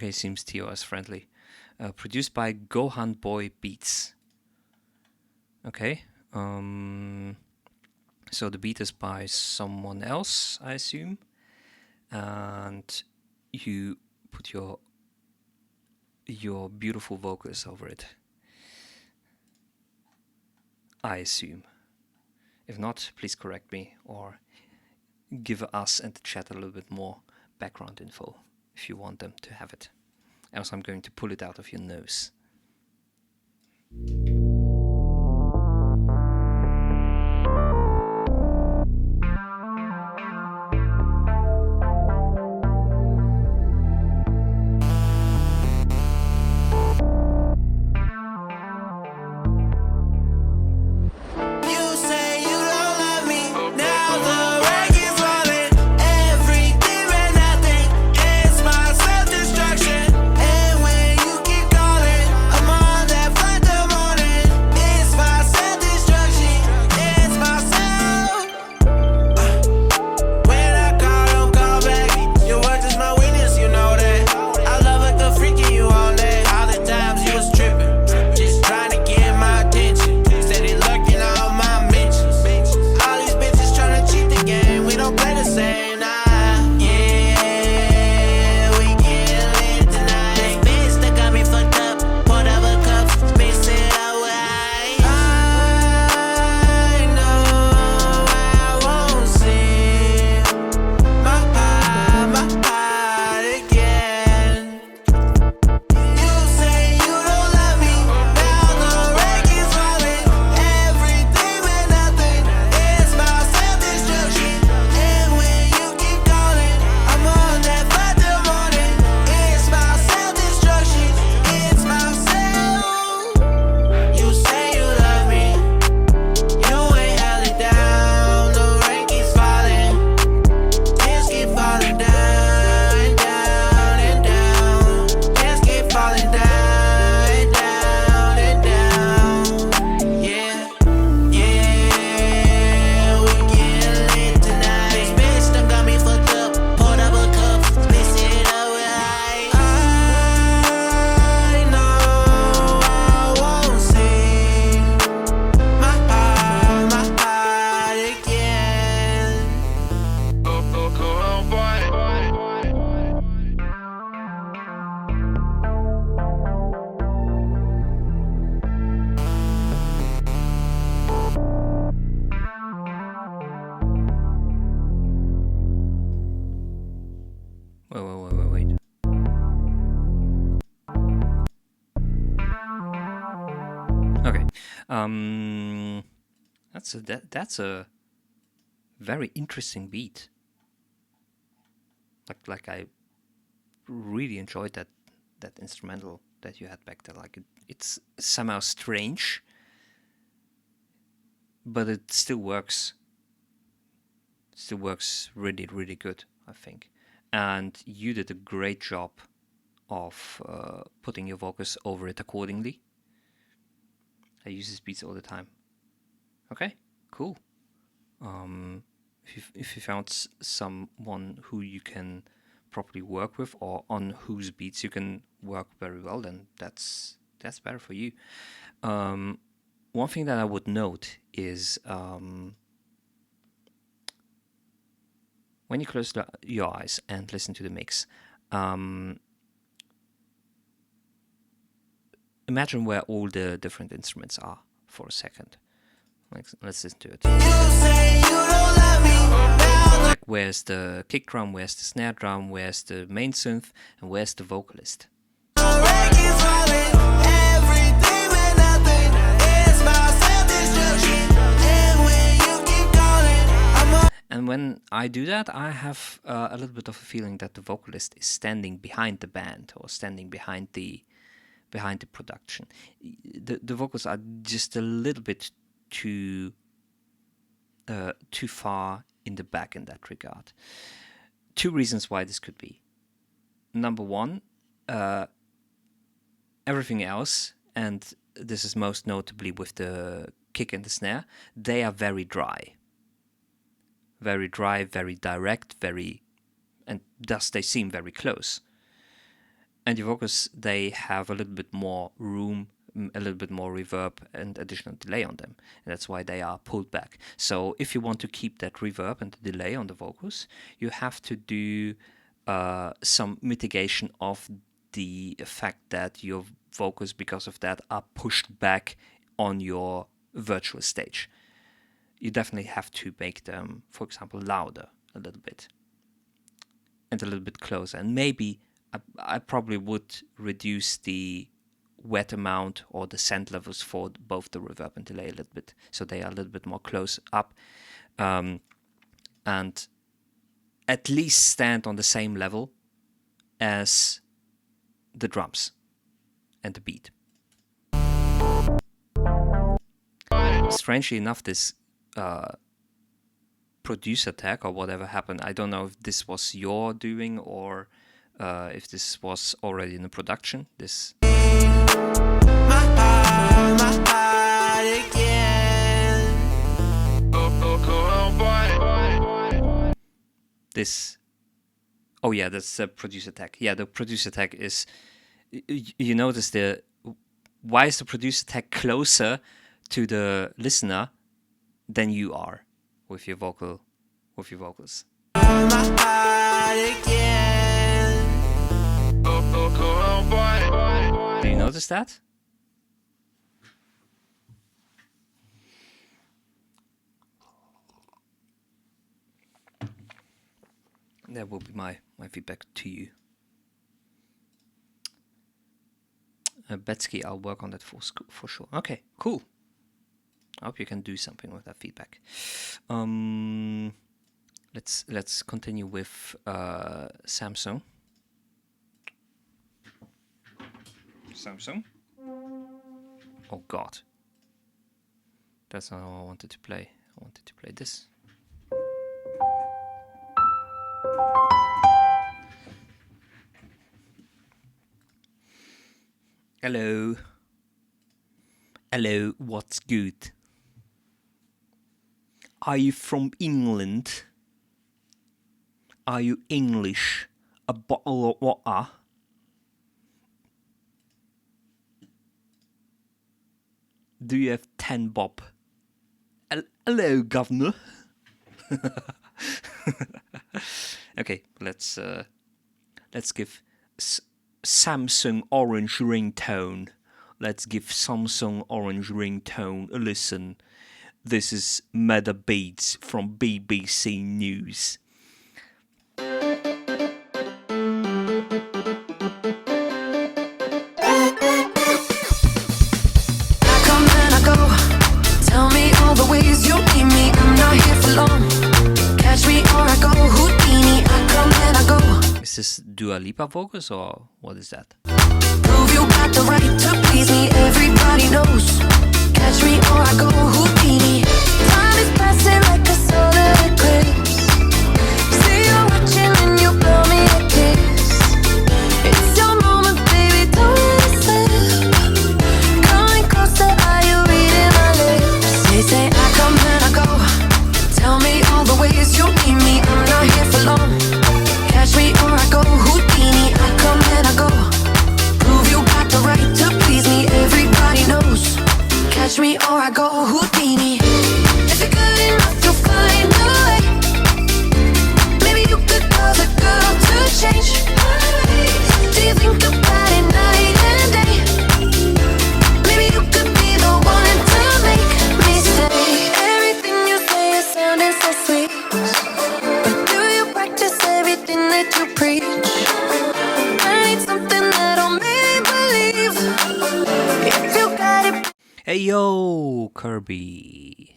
Okay, seems TOS friendly. Produced by Gohan Boy Beats. Okay. So the beat is by someone else, I assume, and you put your beautiful vocals over it. I assume. If not, please correct me or give us and the chat a little bit more background info if you want them to have it. Else I'm going to pull it out of your nose. Wait. Okay. That's a very interesting beat. Like I really enjoyed that instrumental that you had back there. Like it's somehow strange, but it still works. Still works really, really good, I think. And you did a great job of putting your vocals over it accordingly. I use these beats all the time. Okay, cool. If you found someone who you can properly work with, or on whose beats you can work very well, then that's better for you. One thing that I would note is when you close your eyes and listen to the mix, imagine where all the different instruments are for a second. Let's listen to it. Like, where's the kick drum, where's the snare drum, where's the main synth, and where's the vocalist? And when I do that, I have a little bit of a feeling that the vocalist is standing behind the band or standing behind the production. The vocals are just a little bit too far in the back in that regard. Two reasons why this could be. Number one, everything else, and this is most notably with the kick and the snare, they are very dry. Very dry, very direct, and thus they seem very close. and your vocals, they have a little bit more room, a little bit more reverb and additional delay on them. And that's why they are pulled back. So if you want to keep that reverb and the delay on the vocals, you have to do some mitigation of the fact that your vocals, because of that, are pushed back on your virtual stage. You definitely have to make them, for example, louder a little bit and a little bit closer. And maybe I probably would reduce the wet amount or the send levels for both the reverb and delay a little bit, so they are a little bit more close up, and at least stand on the same level as the drums and the beat. Strangely enough, this producer tag or whatever happened, I don't know if this was your doing or if this was already in the production. This oh yeah, that's the producer tag. Yeah, the producer tag is, you notice why is the producer tag closer to the listener than you are with your vocals. Do you notice that? That will be my feedback to you. Betsky, I'll work on that for sure. Okay, cool. I hope you can do something with that feedback. Let's continue with Samsung. Oh God, that's not what I wanted to play. I wanted to play this. Hello. Hello, what's good? Are you from England? Are you English? A bottle of water? Do you have 10 bob? Hello, governor. Okay, let's give Samsung Orange ringtone. Let's give Samsung Orange ringtone a listen. This is Meta Beats from BBC News. Tell me all the ways you need me. I'm not here for long. Catch me or I go Houdini. I come and I go. Is this Dua Lipa vocals or what is that? Prove you got the right to please me. Everybody knows. Catch me or I go Houdini. Time is passing like a solar eclipse. See you watching and you blow me a kiss. It's your moment, baby, don't let it slip. Coming closer, are you reading my lips? They say I come and I go. Tell me all the ways you need me. I'm not here for long. Catch me or I go Houdini. I come and I go. Prove you got the right to please me. Everybody knows. Catch me or I go Houdini. If you're good enough, you'll find a way. Maybe you could cause a girl to change. Do you think about it night and day? Maybe you could be the one to make me stay. Everything you say is sounding so sweet. But do you practice everything that you preach? I need something that'll make me believe. If you got it. Hey yo, Kirby.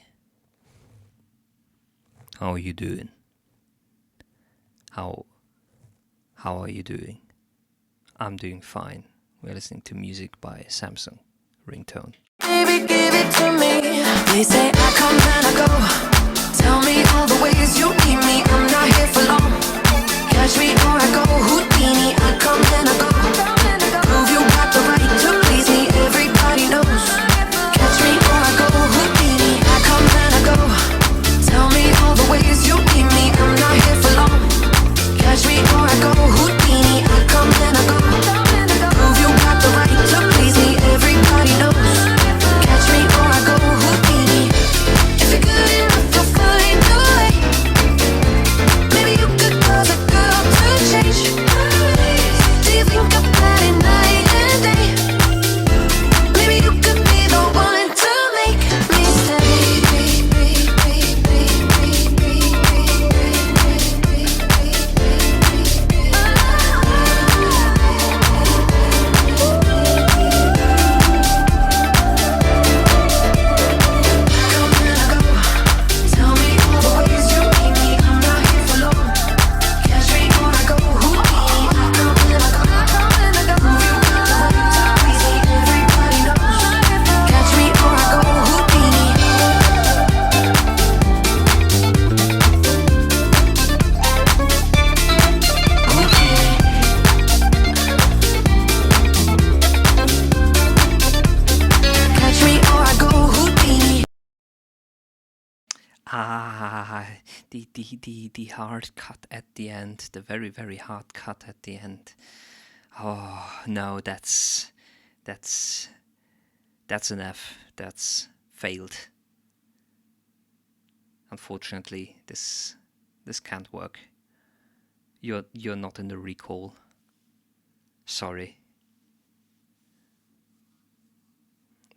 How are you doing? How are you doing? I'm doing fine. We're listening to music by Samsung ringtone. Baby, give it to me. They say I come and I go. Tell me all the ways you need me. I'm not here for long. Catch me or I go Houdini. I come and I go. Prove you got the right to please me. Everybody knows. Catch me or I go Houdini. I come and I go. Tell me all the ways you need me. I'm not here for long. Catch me or I go Houdini. I come and I go. The hard cut at the end, the very, very hard cut at the end. Oh no, that's an F. That's failed. Unfortunately, this can't work. You're not in the recall. Sorry.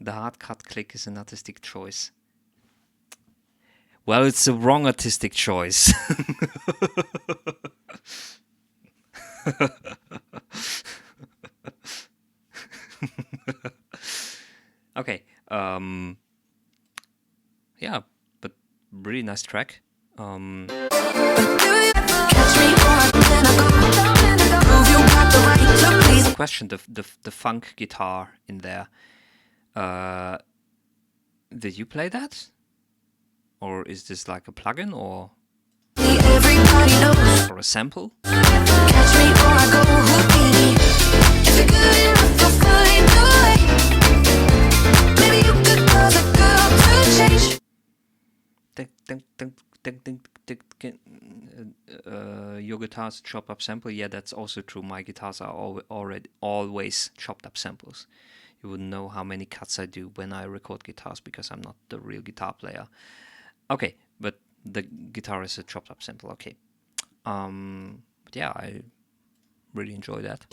The hard cut click is an artistic choice. Well, it's the wrong artistic choice. Okay. Yeah, but really nice track. Question the funk guitar in there. Did you play that? Or is this like a plugin or a sample? Your guitar's a chopped up sample. Yeah, that's also true. My guitars are always chopped up samples. You wouldn't know how many cuts I do when I record guitars because I'm not the real guitar player. Okay, but the guitar is a chopped up sample. Okay, but yeah, I really enjoy that.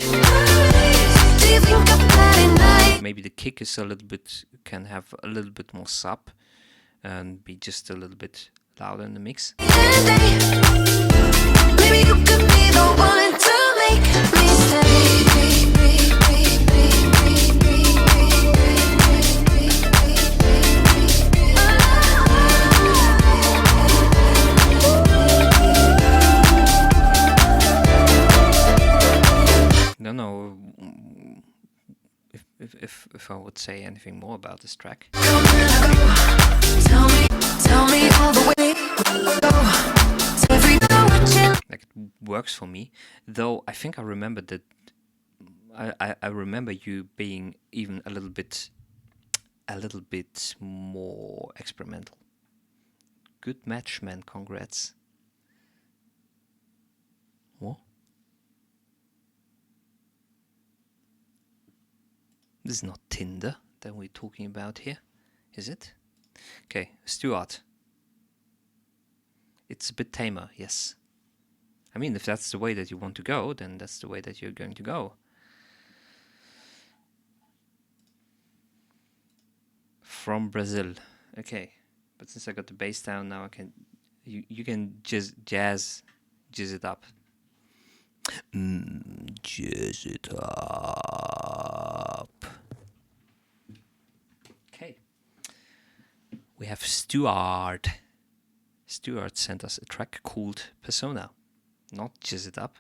Maybe the kick is can have a little bit more sub and be just a little bit louder in the mix. Maybe you could be the one to make me don't know if I would say anything more about this track. Tell me all the way. Like, it works for me, though. I think I remember that. I remember you being even a little bit more experimental. Good match, man. Congrats. What? This is not Tinder that we're talking about here, is it? Okay, Stuart. It's a bit tamer, yes. I mean, if that's the way that you want to go, then that's the way that you're going to go. From Brazil. Okay, but since I got the bass down, now I can... You can just jazz it up. Jazz it up. Okay. We have Stuart. Stuart sent us a track called Persona. Not Jizz It Up.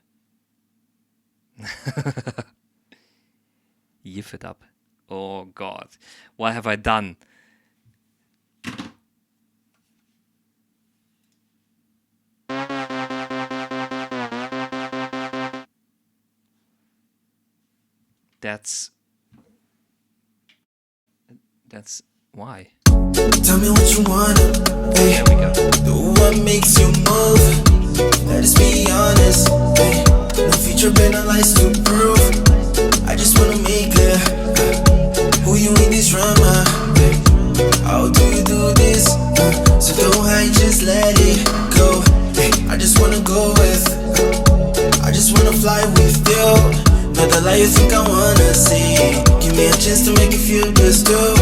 Yiff It Up. Oh God. What have I done? That's why. Tell me what you wanna, There we go. do what makes you move. Let us be honest, babe. No future, better no lies to prove. I just wanna make clear who you in this drama, babe. How do you do this? So don't hide, just let it go. I just wanna go with. I just wanna fly with you. Not the lie you think I wanna see. Give me a chance to make you feel good too.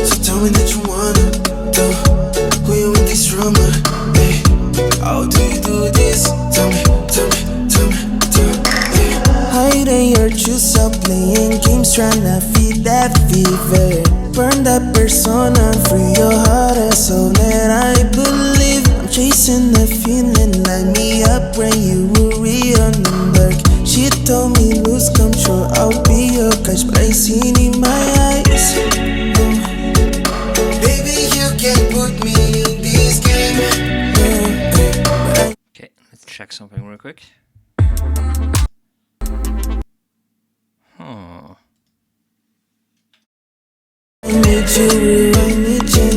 So tell me that you wanna do. Who you in this drama, babe? How do you do this? Tell me. Hiding your juice out, playing games, tryna feed that fever. Burn that persona, free your heart and soul, and I believe I'm chasing the feeling. Light me up when you were real and dark. She told me lose control, I'll be your catch, but I seen in my eyes. Baby, you can't put me in this game. Okay, let's check something real quick. Huh. I need you, I need you.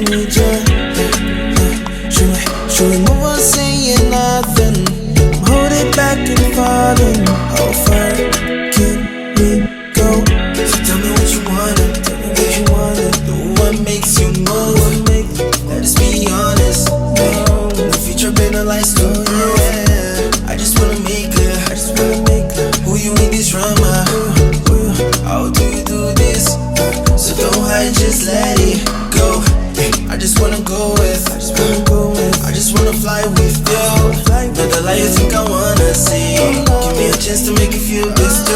think I wanna see. Give me a chance to make you feel this too.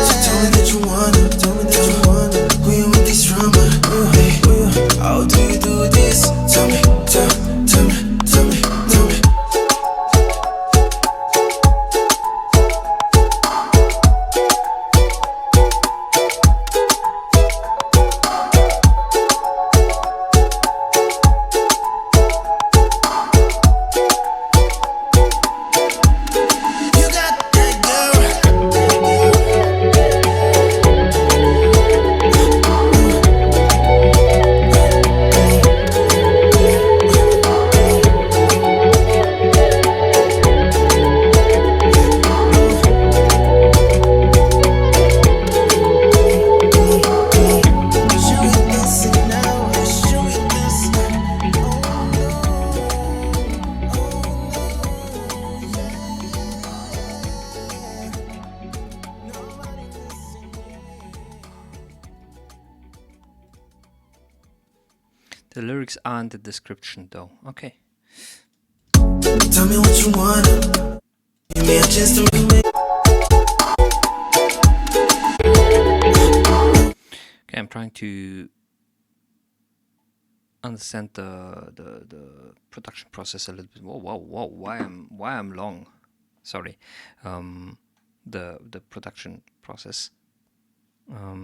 So tell me that you wanna, tell me that you wanna. Who you with this drama? Hey, how do you do this? Tell me, tell me, tell me, tell me. The lyrics are in the description though. Okay. Tell me what you want. Give me a chance to make. Okay, I'm trying to understand the production process a little bit. Whoa! Why I'm long? Sorry. The production process a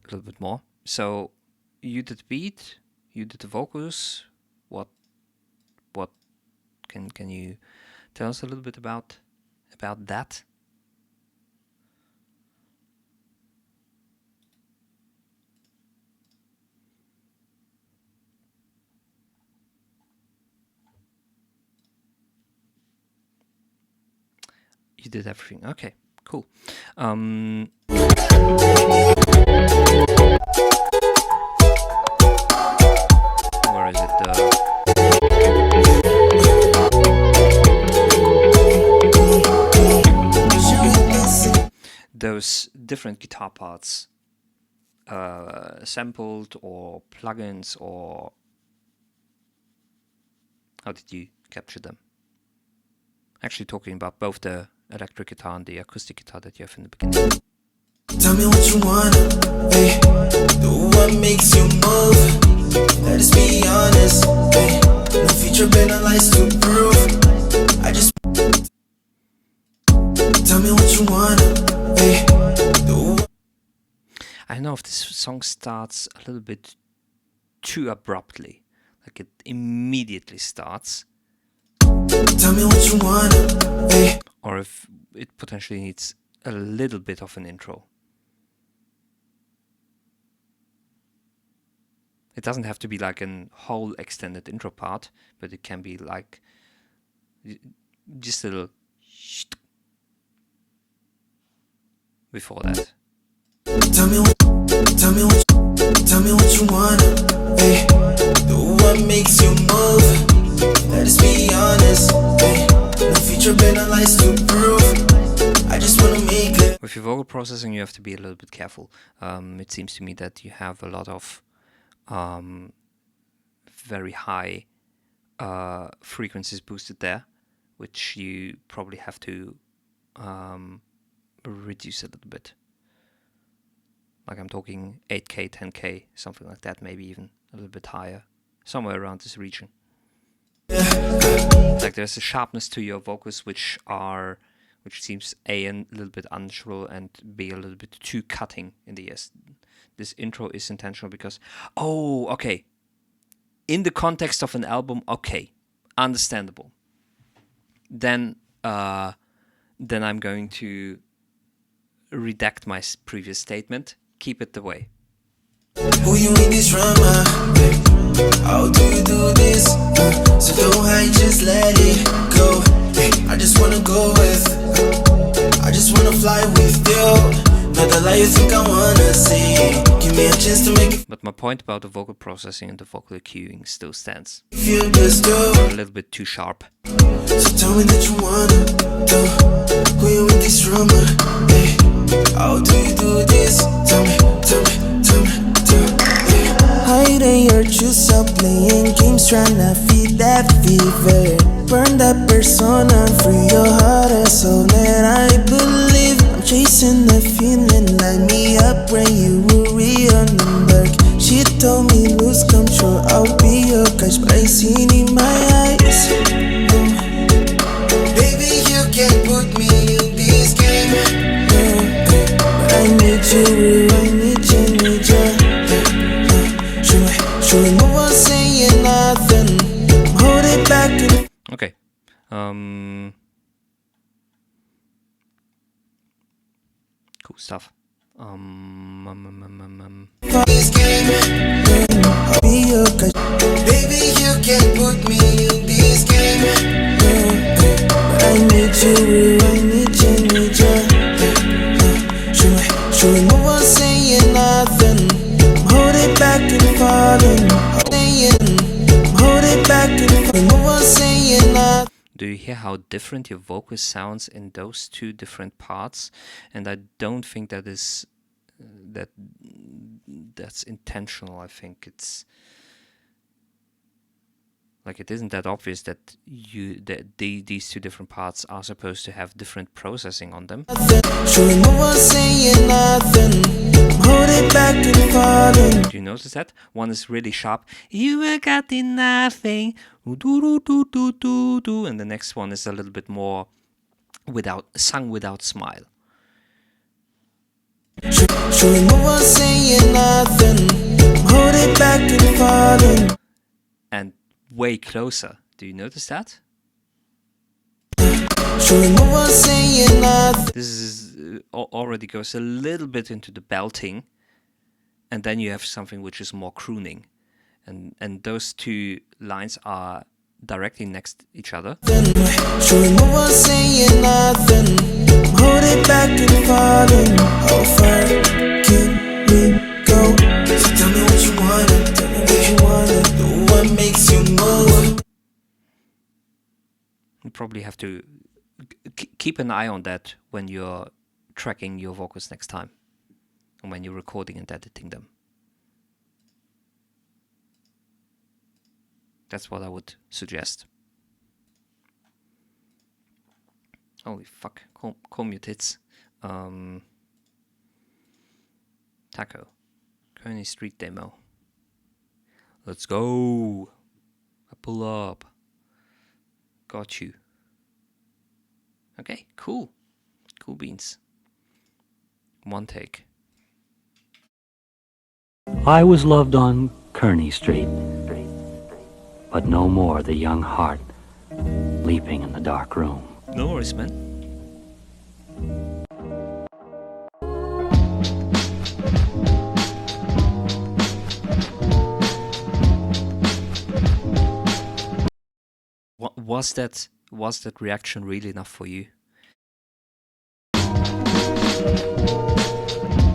little bit more. So you did the beat, you did the vocals. What can you tell us a little bit about that? You did everything. Okay, cool. Where is it? Those different guitar parts, sampled or plugins, or how did you capture them? Actually, talking about both the electric guitar and the acoustic guitar that you have in the beginning. Tell me what you want, hey. What makes you move? Let us be honest, hey. No future penalized to prove. I just tell me what you want, hey. I don't know if this song starts a little bit too abruptly, like it immediately starts. Tell me what you want, hey. Or if it potentially needs a little bit of an intro. It doesn't have to be like a whole extended intro part, but it can be like just a little before that. Tell me what you want, hey. What makes you move? Let us be honest, hey. No future penalized to prove. I just wanna make it. With your vocal processing, you have to be a little bit careful. It seems to me that you have a lot of very high frequencies boosted there, which you probably have to reduce a little bit. Like I'm talking 8K, 10K, something like that, maybe even a little bit higher, somewhere around this region. Like there's a sharpness to your vocals which seems A, a little bit unnatural, and B, a little bit too cutting in the ears. This intro is intentional because, oh, okay, in the context of an album, okay, understandable. Then I'm going to redact my previous statement. Keep it the way. Who you in this drama? How do you do this? So don't hide, just let it go. I just wanna go with. I just wanna fly with you. Not the lie you think I wanna see. Give me a chance to make it. But my point about the vocal processing and the vocal EQing still stands. Feel this too. A little bit too sharp. So tell me that you wanna do. Who you in this drama? Hey, how do you do this? Tell me, tell me, tell me, tell me. Hiding your juice up, playing games, trying to feed that fever. burn that persona, free your heart and soul. And I believe I'm chasing the feeling, light me up when you were real. She told me lose control, I'll be your catch, but I seen in my eyes. Baby, you can't put me in this game. But I need you, I need you. Sure, no one saying nothing. Hold it back. Okay. Cool stuff. This game, I'll be your catch. Baby, you can't put me in this game. But I need you, I need you. Sure, no one saying nothing. Hold it back and falling. Hold it back and falling. No one saying nothing. Do you hear how different your vocal sounds in those two different parts? And I don't think that is that's intentional. I think it's like it isn't that obvious that these two different parts are supposed to have different processing on them. Sure, no one saying nothing. Hold it back and falling. Do you notice that? One is really sharp. You got nothing. And the next one is a little bit more sung without smile. Sure, no one saying nothing. Hold it back and falling. And way closer. Do you notice that? Sure, no one saying nothing. This is already goes a little bit into the belting, and then you have something which is more crooning, and those two lines are directly next each other. Sure, no one saying nothing. Hold it back and falling. How far can we go? So tell me what you want. Tell me what you want. Do what makes you move. You probably have to keep an eye on that when you're tracking your vocals next time, and when you're recording and editing them. That's what I would suggest. Holy fuck, comb your tits. Taco. Kearney Street demo. Let's go. I pull up. Got you. Okay, cool. Cool beans. One take. I was loved on Kearney Street, but no more the young heart leaping in the dark room. No worries, man. Was that reaction really enough for you?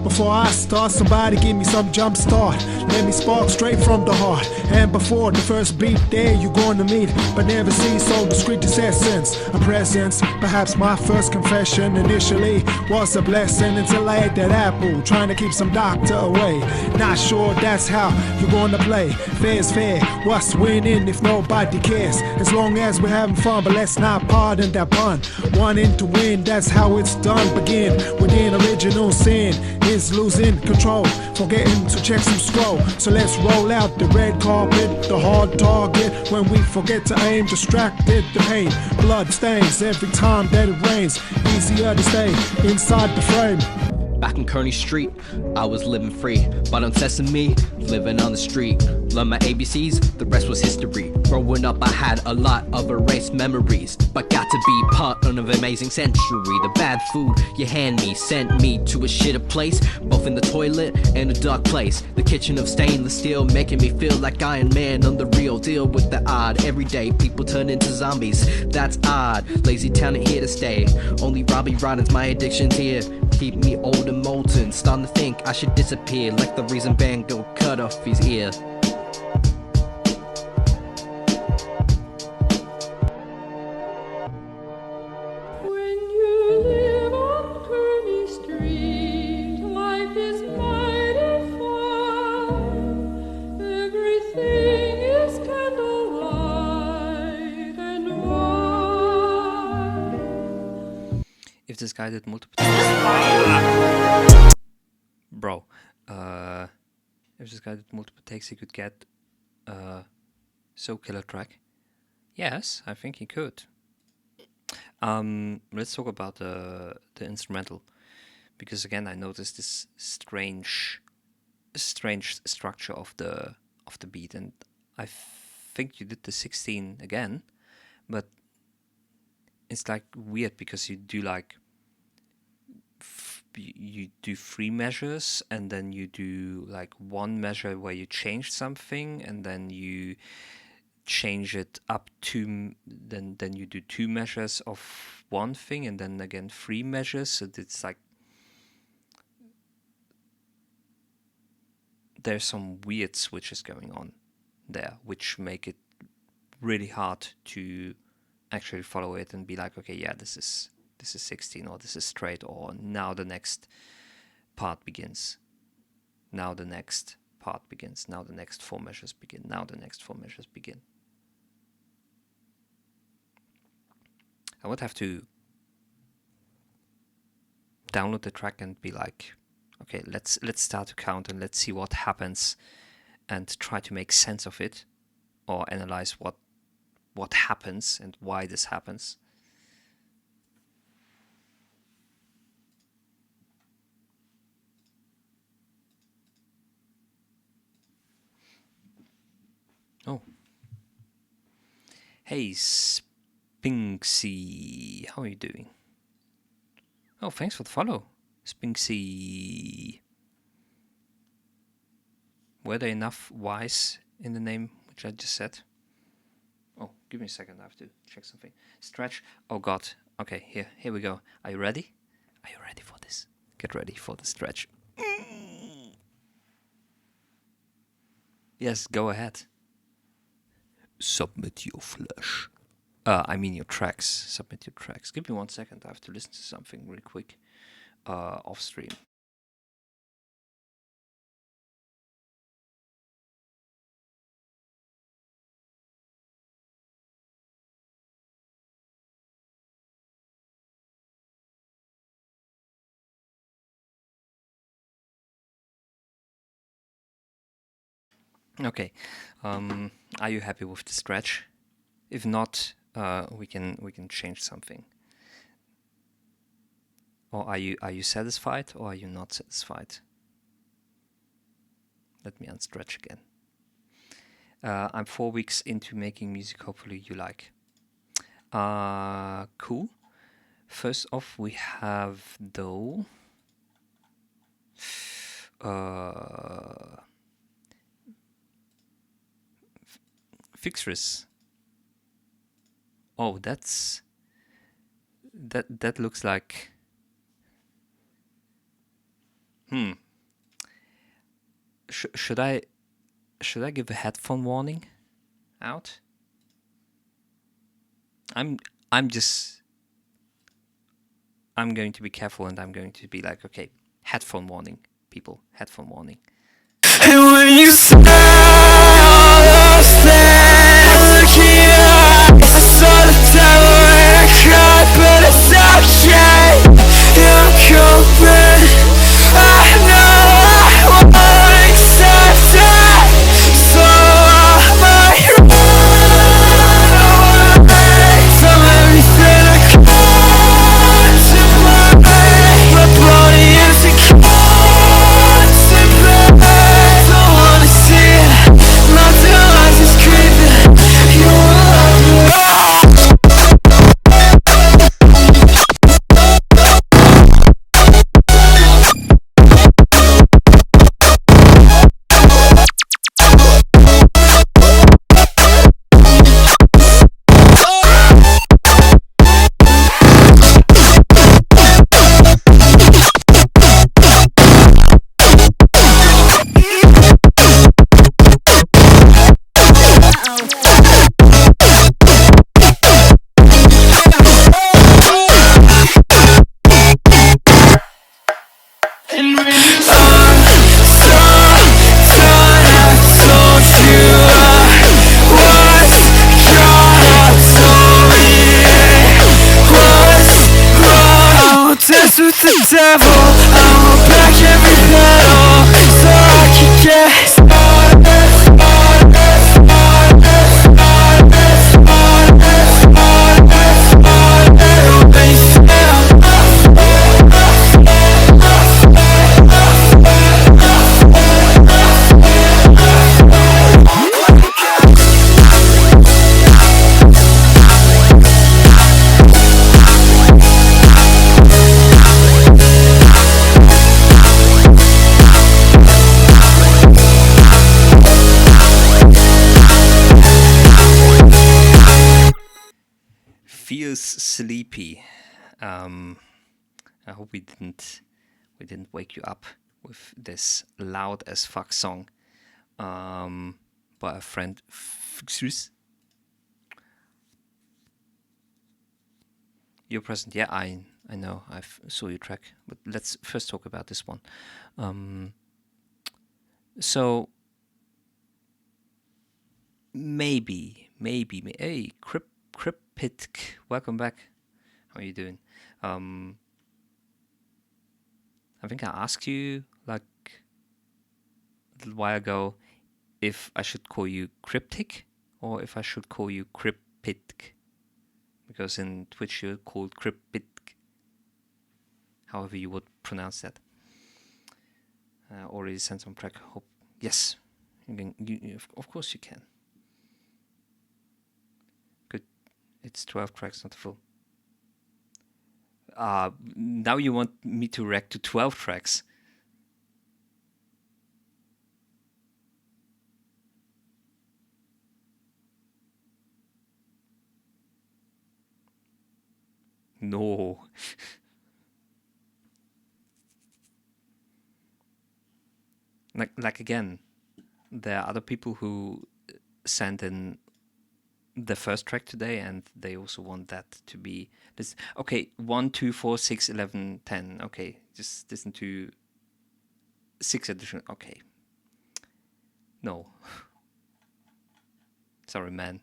Before I start, somebody give me some jump start. Let me spark straight from the heart. And before the first beat, there you gonna meet, but never see so discreet as essence. A presence, perhaps my first confession initially was a blessing until I ate that apple, trying to keep some doctor away. Not sure that's how you're gonna play. Fair's fair, what's winning if nobody cares? As long as we're having fun, but let's not pardon that pun. Wanting to win, that's how it's done. Begin within original sin is losing control, forgetting to check some scroll. So let's roll out the red carpet, the hard target. When we forget to aim, distracted, the pain, blood stains every time that it rains. Easier to stay inside the frame. Back in Kearney Street, I was living free, but on Sesame, living on the street. Learned my ABCs, the rest was history. Growing up, I had a lot of erased memories, but got to be part of an amazing century. The bad food you hand me sent me to a shitter place, both in the toilet and a dark place. The kitchen of stainless steel, making me feel like Iron Man on the real deal with the odd. Every day, people turn into zombies. That's odd. Lazy town ain't here to stay. Only Robbie Rodden's my addiction's here. Keep me old and molten, starting to think I should disappear, like the reason Van Gogh cut off his ear. Everything is candlelight and this guy did multiple bro, if this guy did multiple takes, he could get so killer track. Yes, I think he could. Let's talk about the instrumental, because again I noticed this strange structure of the beat, and I think you did the 16 again, but it's like weird because you do like you do 3 measures, and then you do like 1 measure where you change something, and then you change it up to then you do 2 measures of one thing, and then again 3 measures. So it's like there's some weird switches going on there, which make it really hard to actually follow it and be like, okay, yeah, this is 16, or this is straight, or now the next part begins. Now the next part begins. Now the next 4 measures begin. Now the next 4 measures begin. I would have to download the track and be like, okay, let's start to count and let's see what happens, and try to make sense of it, or analyze what happens and why this happens. Oh. Hey, Spinksy. How are you doing? Oh, thanks for the follow, Spinksy. Were there enough Y's in the name which I just said? Oh, give me a second, I have to check something. Stretch. Oh god. Okay, here we go. Are you ready? Are you ready for this? Get ready for the stretch. Yes, go ahead. Submit your flesh. I mean your tracks. Submit your tracks. Give me 1 second. I have to listen to something really quick. Off stream. Okay. Are you happy with the stretch? If not, we can change something. Or are you satisfied, or are you not satisfied? Let me unstretch again. I'm 4 weeks into making music. Hopefully you like. Cool. First off, we have though. Fixtures. Oh, that looks like. Should I give a headphone warning out? I'm going to be careful, and I'm going to be like, okay, headphone warning, people, headphone warning. And when you say all those things, look here, I saw the devil in a cup, but it's okay. You're coming. I know I won't accept it, so I might run away from everything I contemplate. My body is a contemplate. Don't wanna see it. devil. I'ma pack every pedal so I can get smarter, smarter, smarter, smarter, smarter, smarter, smarter. They Feels sleepy. I hope we didn't wake you up with this loud as fuck song by a friend. You're present. Yeah, I know. I saw your track, but let's first talk about this one. So maybe, hey, Cryptid, welcome back. How are you doing? I think I asked you like a little while ago if I should call you Cryptic or if I should call you Cryptid, because in Twitch you're called Cryptid. However you would pronounce that. Already sent some track. Hope yes, of course you can. Good. It's 12 tracks, not full. Now you want me to react to 12 tracks. No. like again, there are other people who sent in the first track today, and they also want that to be this. Okay, 1, 2, 4, 6, 11, 10. Okay, just listen to 6 additional. Okay, no, sorry, man.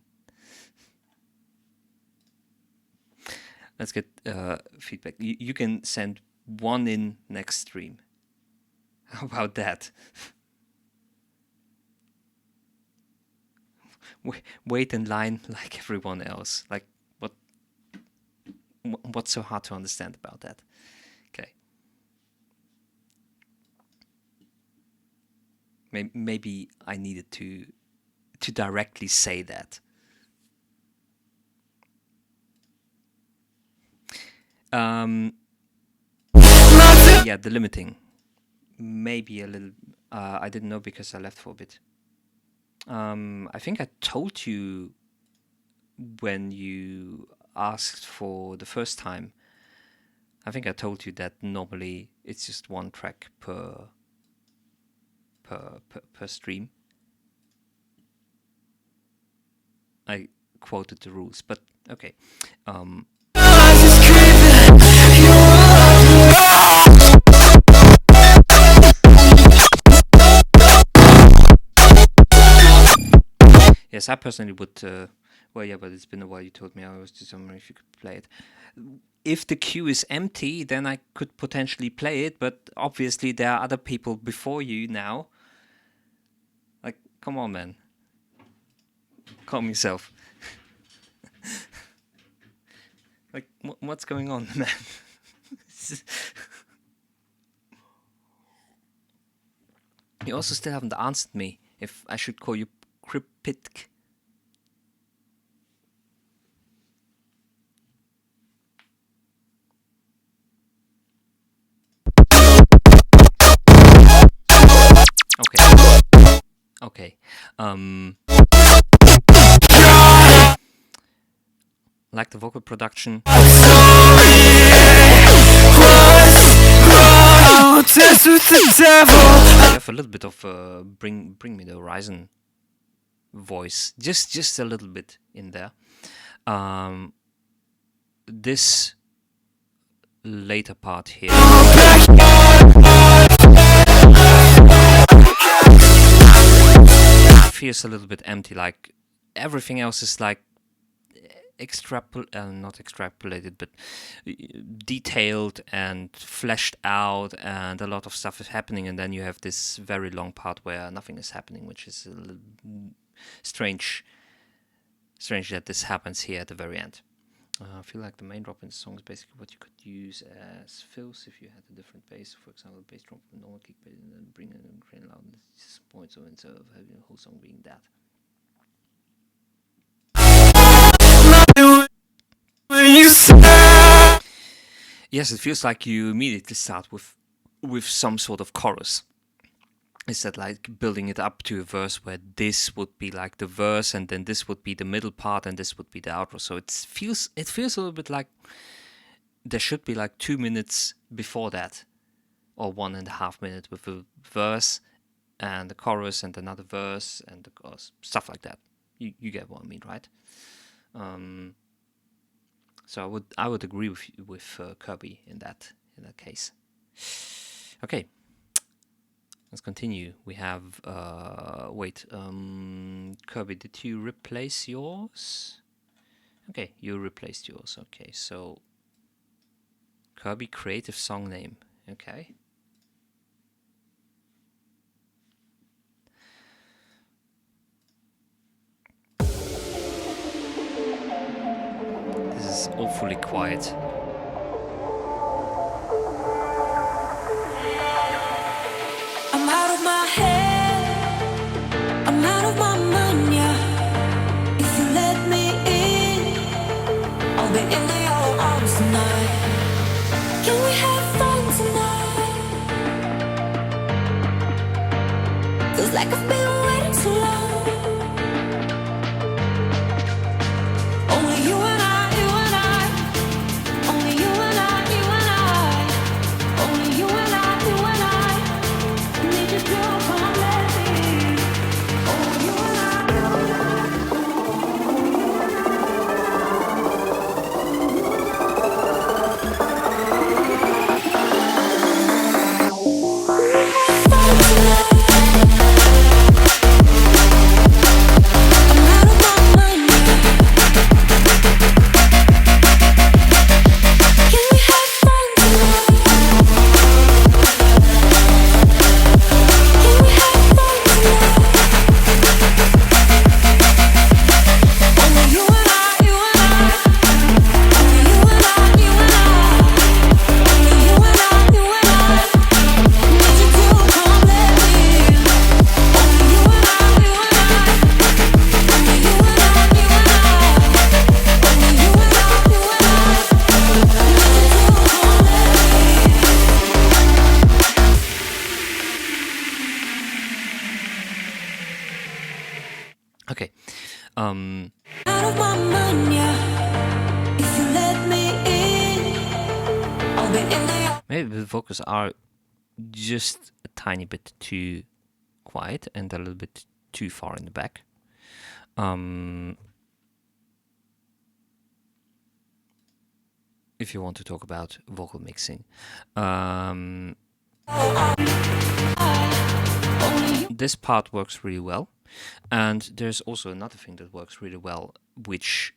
Let's get feedback. You can send one in next stream. How about that? Wait in line like everyone else. Like, what's so hard to understand about that? Okay. Maybe I needed to directly say that. Yeah, the limiting. Maybe a little. I didn't know because I left for a bit. I think I told you when you asked for the first time. I think I told you that normally it's just one track per stream. I quoted the rules, but okay. Yes, I personally would. Well, yeah, but it's been a while. You told me. I was just wondering if you could play it. If the queue is empty, then I could potentially play it. But obviously, there are other people before you now. Like, come on, man. Calm yourself. Like, what's going on, man? You also still haven't answered me if I should call you Cryptid. Okay. Like the vocal production. I have a little bit of bring me the horizon voice, just a little bit in there. This later part here feels a little bit empty, like everything else is like not extrapolated, but detailed and fleshed out, and a lot of stuff is happening, and then you have this very long part where nothing is happening, which is a little strange that this happens here at the very end. I feel like the main drop in the song is basically what you could use as fills if you had a different bass, for example, bass drop, normal kick bass, and then bring in a grain loudness point, so instead of having the whole song being that. Yes, it feels like you immediately start with some sort of chorus. Is that like building it up to a verse where this would be like the verse, and then this would be the middle part, and this would be the outro. So it feels a little bit like there should be like 2 minutes before that, or 1.5 minutes with a verse and the chorus and another verse and the chorus, stuff like that. You get what I mean, right? So I would agree with Kirby in that case. Okay. Let's continue. We have, Kirby, did you replace yours? Okay, you replaced yours. Okay, so Kirby, creative song name. Okay. This is awfully quiet. I'm out of my head, I'm out of my mind, yeah. If you let me in, I'll be into your arms tonight. Can we have fun tonight? Feels like I've been waiting so long. Only you and I, you and I. Only you and I, you and I. Only you and I, you and I. Need you to come let me. Only you and I, you and I. Okay. Out of my mind, yeah. If you let me in, I'll be in there. Maybe the vocals are just a tiny bit too quiet and a little bit too far in the back. If you want to talk about vocal mixing. This part works really well. And there's also another thing that works really well, which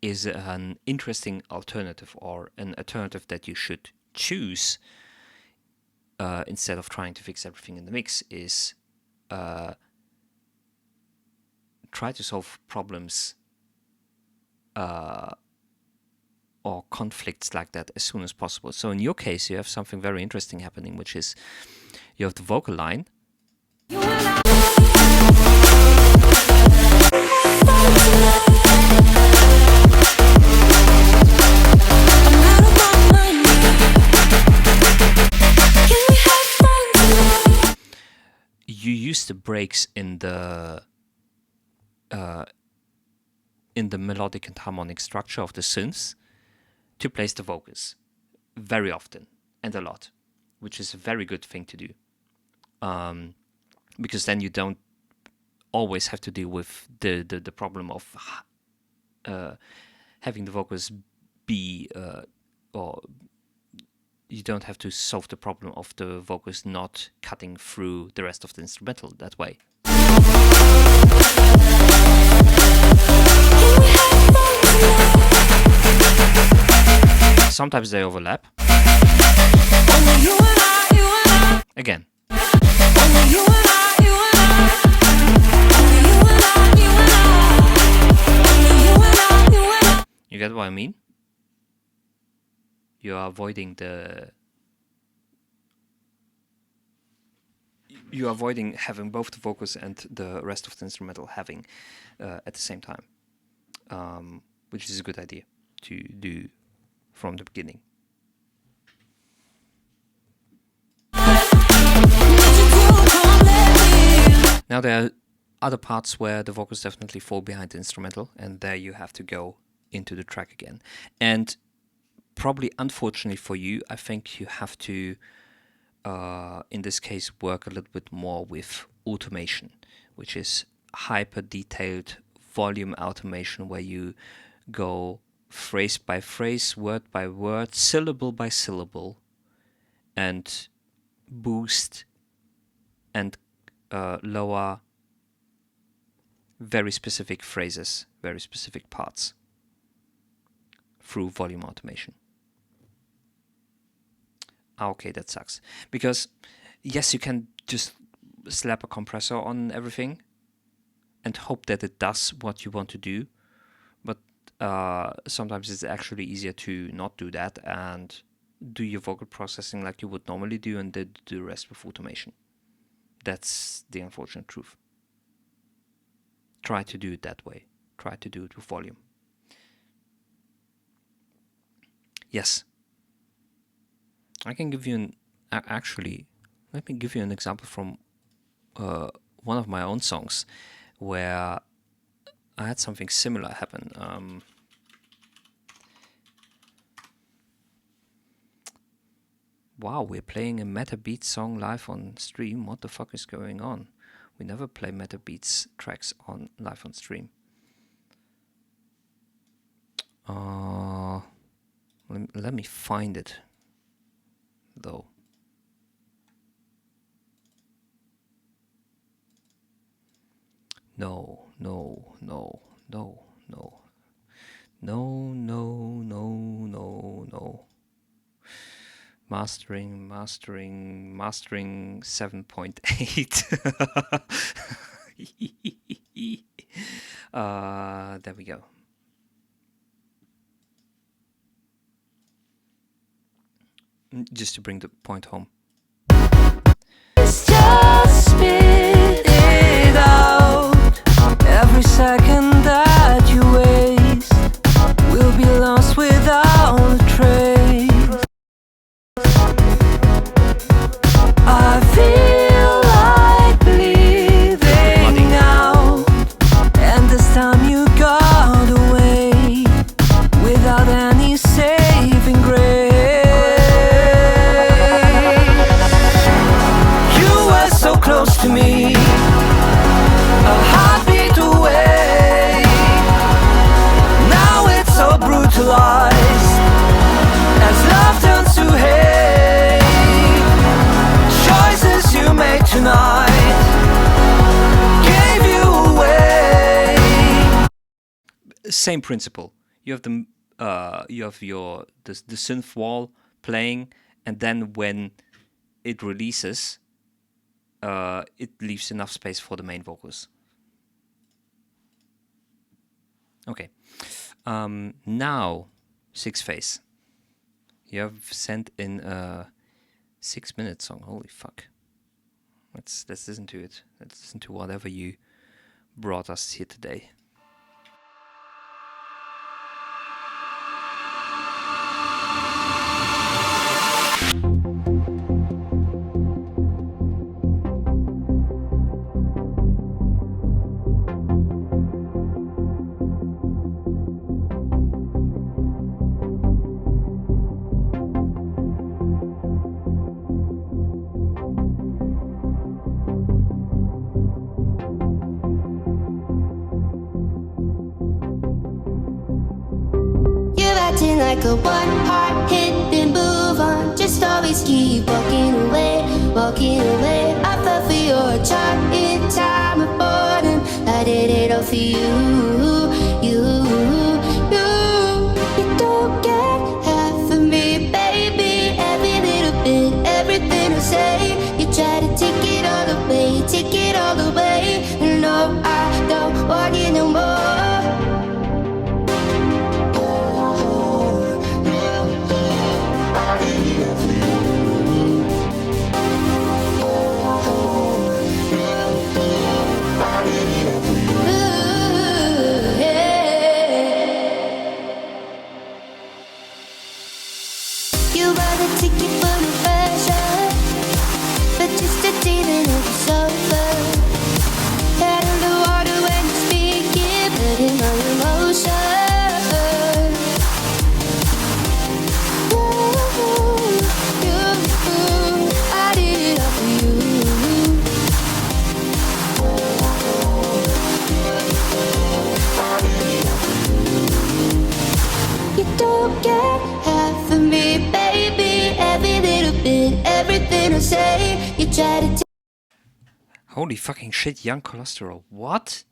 is an interesting alternative, or an alternative that you should choose instead of trying to fix everything in the mix, is try to solve problems or conflicts like that as soon as possible. So in your case, you have something very interesting happening, which is you have the vocal line. You use the breaks in the melodic and harmonic structure of the synths to place the vocals very often and a lot, which is a very good thing to do. Because then you don't always have to deal with the problem of having the vocals be or you don't have to solve the problem of the vocals not cutting through the rest of the instrumental that way. sometimes they overlap. Again. You get what I mean? You are avoiding having both the vocals and the rest of the instrumental having at the same time, which is a good idea to do from the beginning. Now there are other parts where the vocals definitely fall behind the instrumental, and there you have to go into the track again. And probably, unfortunately for you, I think you have to, in this case, work a little bit more with automation, which is hyper detailed volume automation, where you go phrase by phrase, word by word, syllable by syllable, and boost and lower very specific phrases, very specific parts through volume automation. Okay, that sucks. Because yes, you can just slap a compressor on everything and hope that it does what you want to do, but sometimes it's actually easier to not do that and do your vocal processing like you would normally do, and then do the rest with automation. That's the unfortunate truth. Try to do it that way. Try to do it with volume. Yes. I can give you actually, let me give you an example from one of my own songs where I had something similar happen. Wow, we're playing a Meta Beats song live on stream. What the fuck is going on? We never play Meta Beats tracks on live on stream. Let me find it, though. No. Mastering 7.8. There we go. Just to bring the point home. It's just spit it out. Every second that you waste will be lost without a trace. I feel like bleeding out, and this time you got away without any saving grace. You were so close to me, a heartbeat away. Now it's so brutalized as love turns to hate. Choices you made tonight gave you away. Same principle. You have the synth wall playing, and then when it releases, it leaves enough space for the main vocals. Okay. Now, 6 Phase. You have sent in a 6-minute song. Holy fuck. Let's listen to it. Let's listen to whatever you brought us here today. Like a one heart hit and move on. Just always keep walking away, walking away. I fell for your charm in time of boredom. I did it all for you, you. You don't get half of me. say you try to. Holy fucking shit, young cholesterol. What?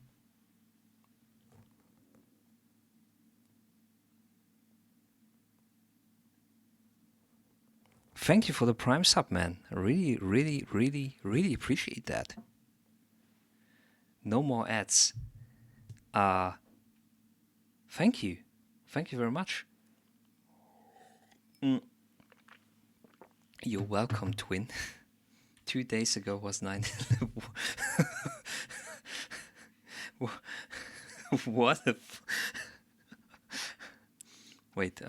Thank you for the Prime sub, man. I really appreciate that. No more ads. Thank you. Thank you very much. You're welcome, twin. 2 days ago was 9. What the wait,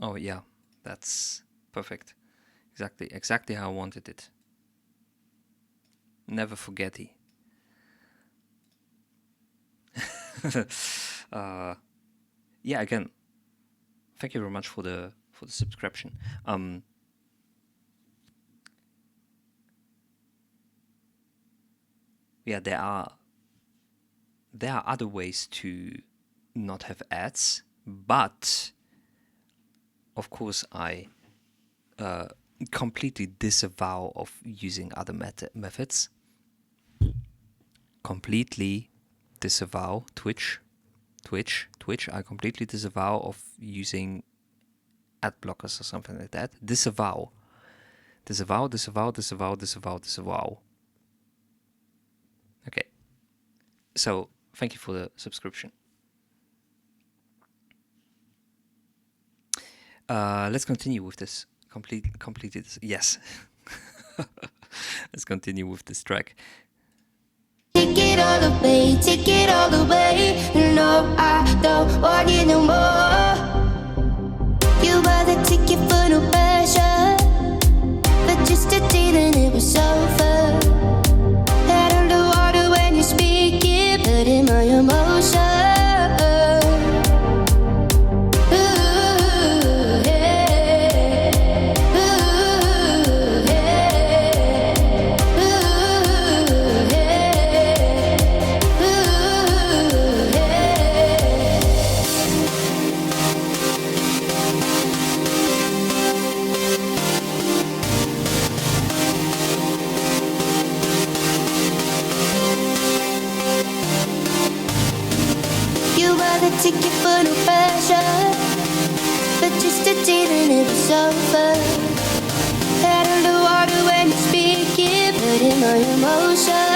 oh yeah, that's perfect. Exactly how I wanted it. Never forgetty. Yeah, again, thank you very much for the subscription. Yeah, there are other ways to not have ads, but of course I completely disavow of using other methods. Completely disavow Twitch. I completely disavow of using ad blockers or something like that. Disavow. Okay. So thank you for the subscription. Let's continue with this. Completed. Yes. Let's continue with this track. Take it all away, take it all away. No, I don't want it no more. You were the ticket for no pressure, but just a deal and it was over. Head underwater when you speak it, but in my emotion. Ticket for no pressure, but just a deal and it was over. Head underwater when you speak it, but in my emotion.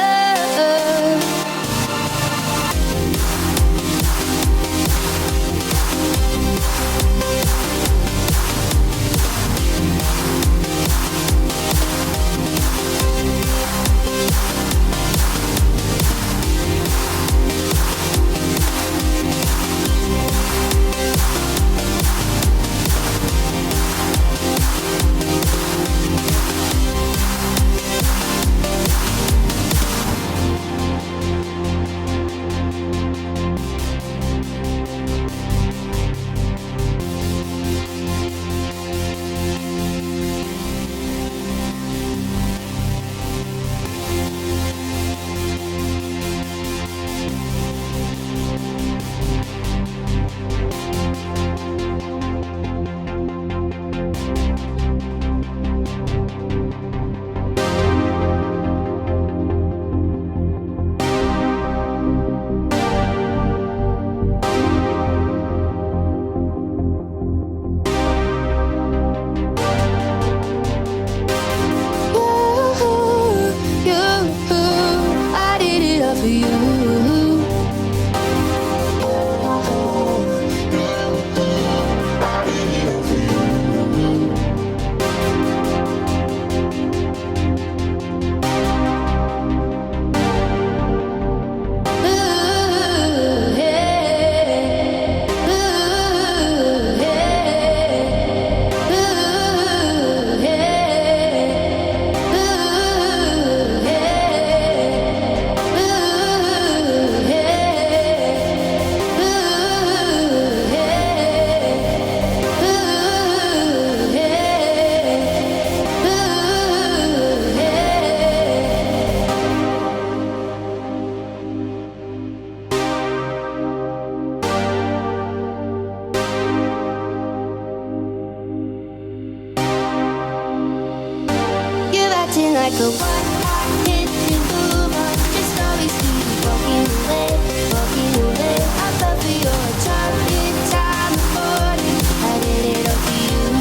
like a one-hit move. Just always keep walking away, walking away. I fell for your charm in time before you. I did it all for you, you.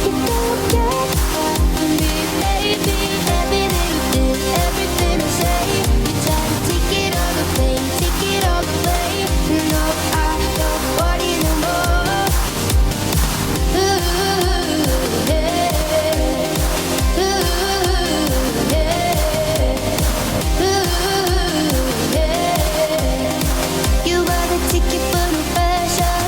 You don't get half of me, baby. Every little bit, everything I say. You try to take it all away, take it all away. No, I don't want it no more. Ooh, yeah. Ooh, yeah. Ooh, yeah. You are the ticket for no pressure.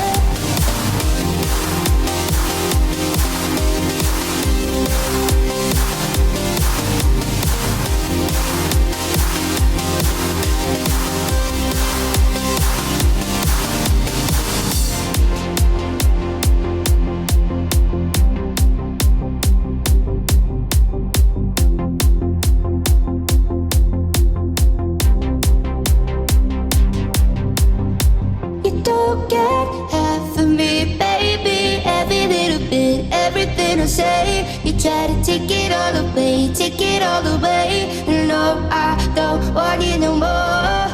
You don't get half of me, baby. Every little bit, everything I say. You try to take it all away, take it all away. No, I don't want it no more.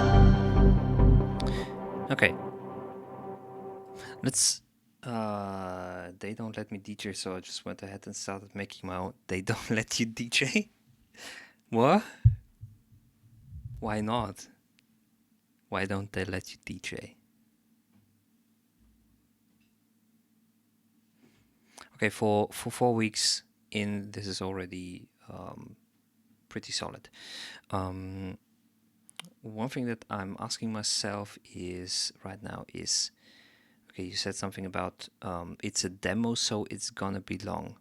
Okay. Let's. They don't let me DJ, so I just went ahead and started making my own. They don't let you DJ? What? Why not? Why don't they let you DJ? Okay, for 4 weeks in, this is already pretty solid. One thing that I'm asking myself is right now is, okay, you said something about it's a demo, so it's gonna be long.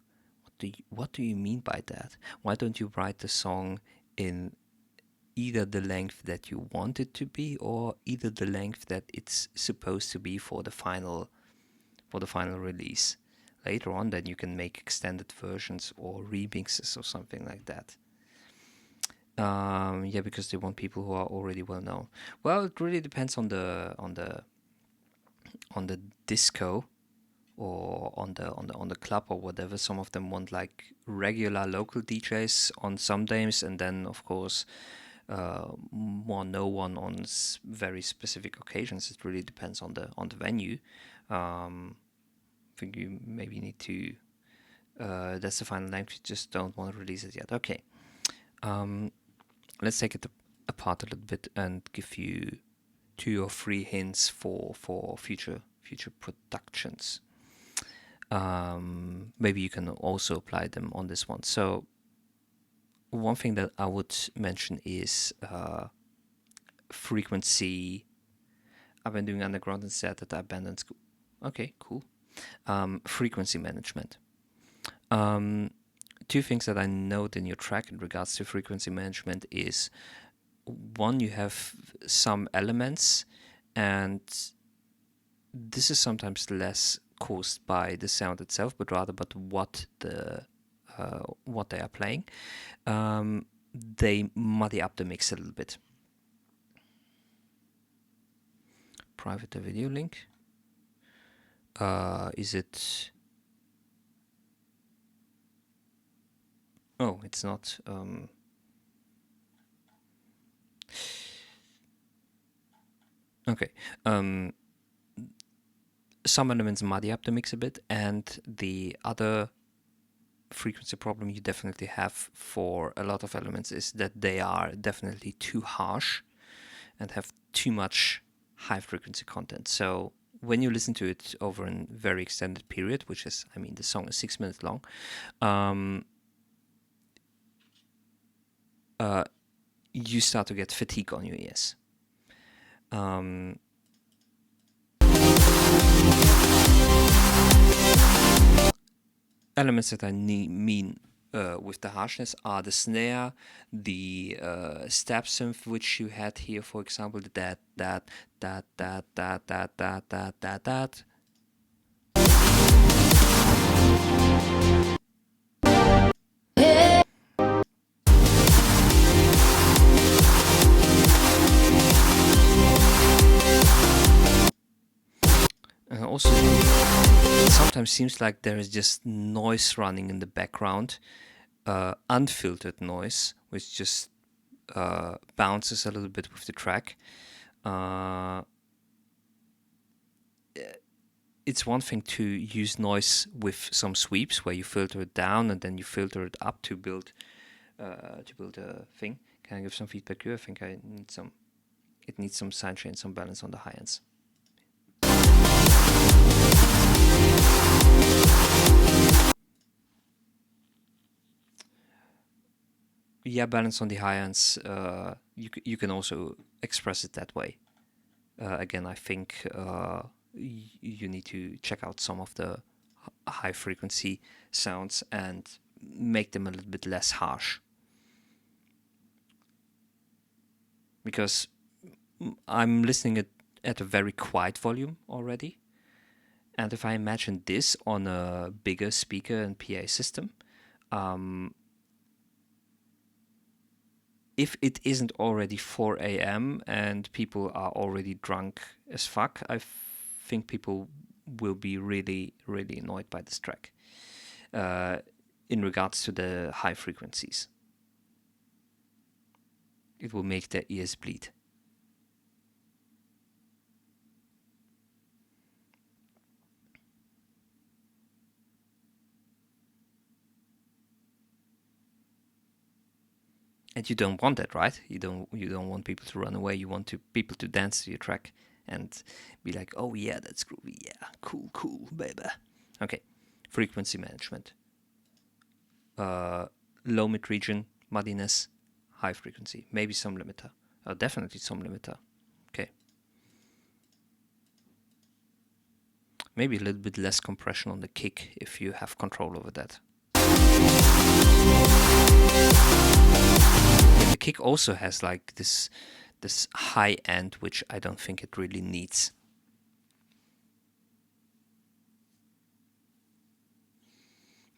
What do you mean by that? Why don't you write the song in either the length that you want it to be, or either the length that it's supposed to be for the final release? Later on, then you can make extended versions or remixes or something like that. Yeah, because they want people who are already well known. Well, it really depends on the disco or on the club or whatever. Some of them want like regular local DJs on some days, and then of course more no one on very specific occasions. It really depends on the venue. I think you maybe need to. That's the final length. You just don't want to release it yet. Okay. Let's take it apart a little bit and give you 2 or 3 hints for future productions. Maybe you can also apply them on this one. So one thing that I would mention is frequency. I've been doing underground and said that I abandoned school. Okay, cool. Frequency management. 2 things that I note in your track in regards to frequency management is, one, you have some elements, and this is sometimes less caused by the sound itself, but rather by what they are playing. They muddy up the mix a little bit. Private the video link. Is it? Oh, it's not. Okay. Some elements muddy up the mix a bit, and the other frequency problem you definitely have for a lot of elements is that they are definitely too harsh and have too much high frequency content. So when you listen to it over a very extended period, which is, I mean, the song is 6 minutes long, you start to get fatigue on your ears. Elements that I mean with the harshness are the snare, the stab synth, which you had here, for example, the that. Also, sometimes seems like there is just noise running in the background, unfiltered noise, which just bounces a little bit with the track. It's one thing to use noise with some sweeps where you filter it down and then you filter it up to build a thing. Can I give some feedback here? I think I need some. It needs some sidechain, some balance on the high ends. Yeah, balance on the high ends. You can also express it that way. Again, I think you need to check out some of the high frequency sounds and make them a little bit less harsh. Because I'm listening at a very quiet volume already. And if I imagine this on a bigger speaker and PA system, if it isn't already 4 a.m. and people are already drunk as fuck, I think people will be really, really annoyed by this track in regards to the high frequencies. It will make their ears bleed. And you don't want that, right? You don't want people to run away. You want people to dance to your track and be like, oh yeah, that's groovy, yeah, cool, baby. Okay, frequency management. Low mid region, muddiness, high frequency, maybe some limiter. Definitely some limiter. Okay. Maybe a little bit less compression on the kick if you have control over that. The kick also has like this high end, which I don't think it really needs.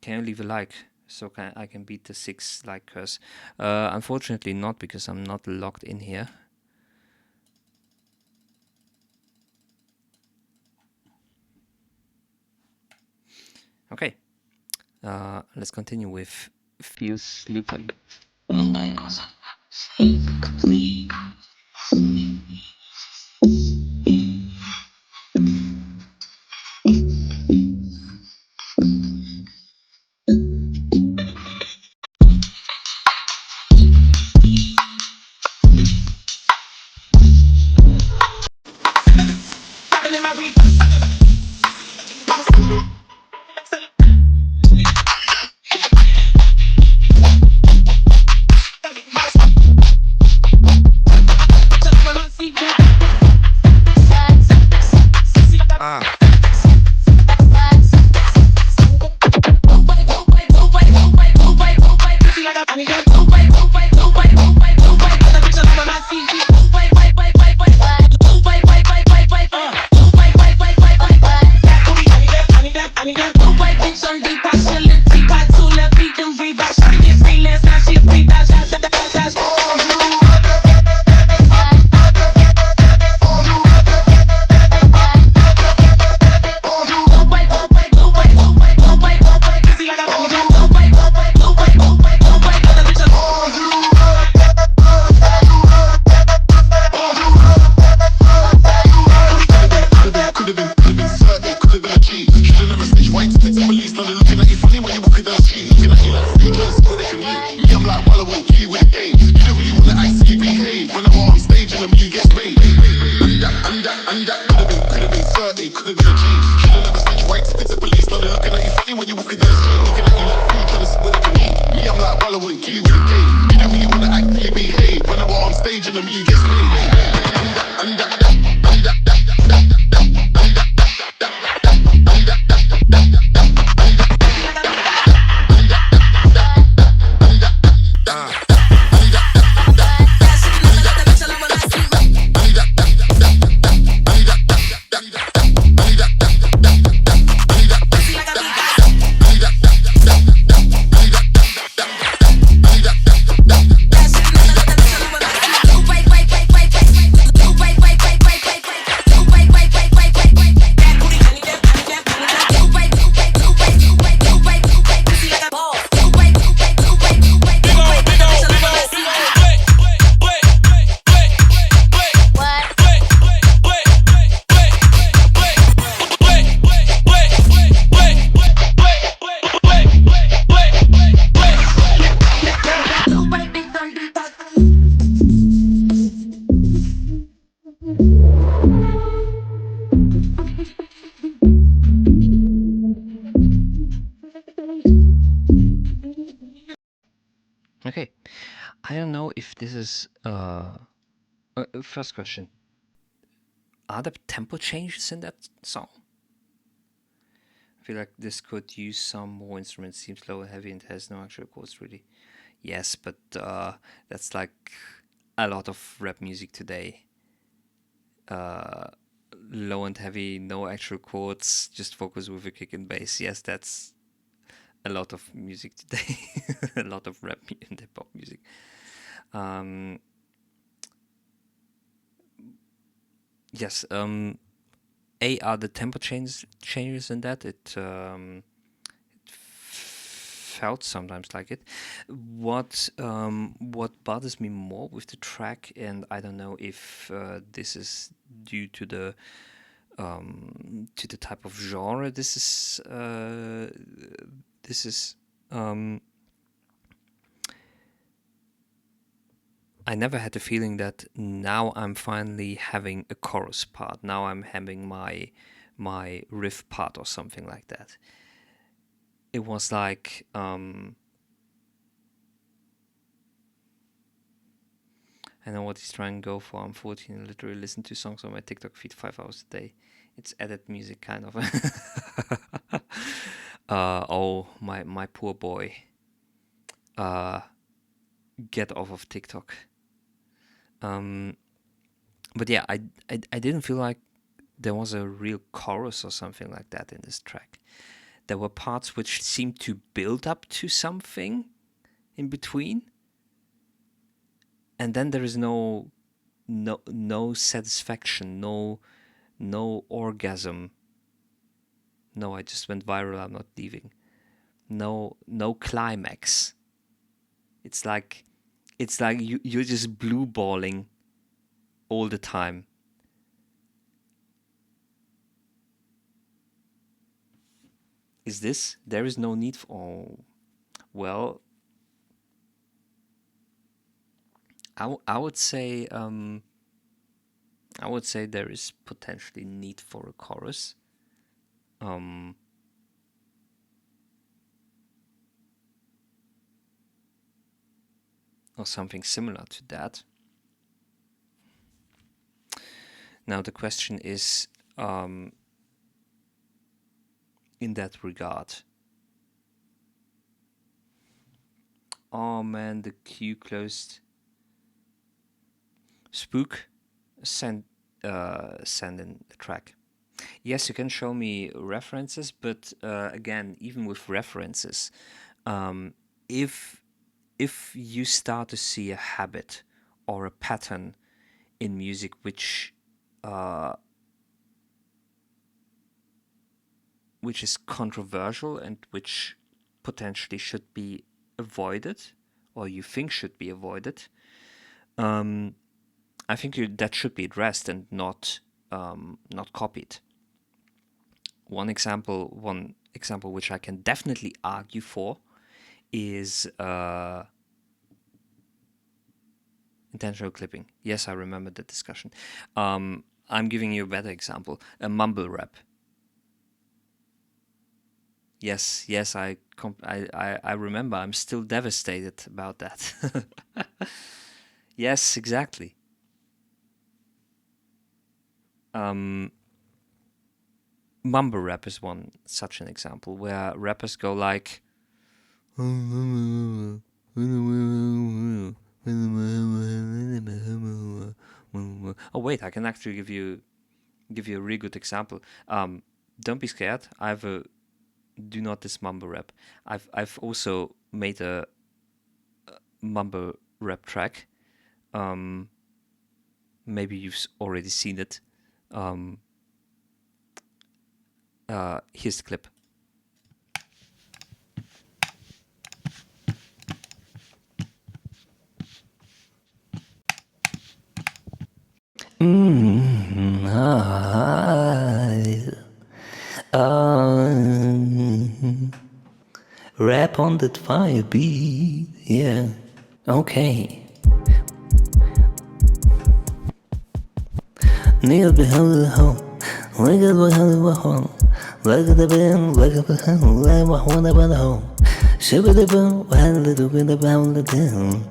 Can you leave a like so I can beat the 6 like curse? Unfortunately not, because I'm not logged in here. Okay, let's continue with Feels Sleepy. if this is first question. Are there tempo changes in that song? I feel like this could use some more instruments. Seems low and heavy and has no actual chords really. Yes, but that's like a lot of rap music today. Low and heavy, no actual chords, just focus with a kick and bass. Yes, that's a lot of music today. A lot of rap and hip hop music. Yes. Are the tempo changes in that? It felt sometimes like it. What bothers me more with the track, and I don't know if this is due to the type of genre this is I never had the feeling that now I'm finally having a chorus part. Now I'm having my riff part or something like that. It was like I know what he's trying to go for. I'm 14 and literally listen to songs on my TikTok feed 5 hours a day. It's edit music kind of. Oh, my poor boy. Get off of TikTok. But yeah, I didn't feel like there was a real chorus or something like that in this track. There were parts which seemed to build up to something in between, and then there is no satisfaction, no orgasm. No, I just went viral, I'm not leaving. No climax. It's like you're just blue balling all the time. Is this? There is no need for. Oh, well, I would say there is potentially need for a chorus. Or something similar to that. Now the question is, in that regard. Oh man, the queue closed. Spook, send in the track. Yes, you can show me references, but again, even with references, if you start to see a habit or a pattern in music which is controversial and which potentially should be avoided, or you think should be avoided, I think that should be addressed and not copied. One example which I can definitely argue for is intentional clipping. Yes, I remember the discussion. I'm giving you a better example. A mumble rap. Yes, I remember. I'm still devastated about that. Yes, exactly. Mumble rap is one such an example where rappers go like, oh wait, I can actually give you a really good example. Don't be scared. I have a do not this mumble rap. I've also made a mumble rap track. Maybe you've already seen it. Here's the clip. Rap on that fire beat, yeah. Okay. Kneel behind the home, wake up behind the home, look at the band, wake up behind the home, like my one about the home. Shiver the boom, while the doop in the bound the down.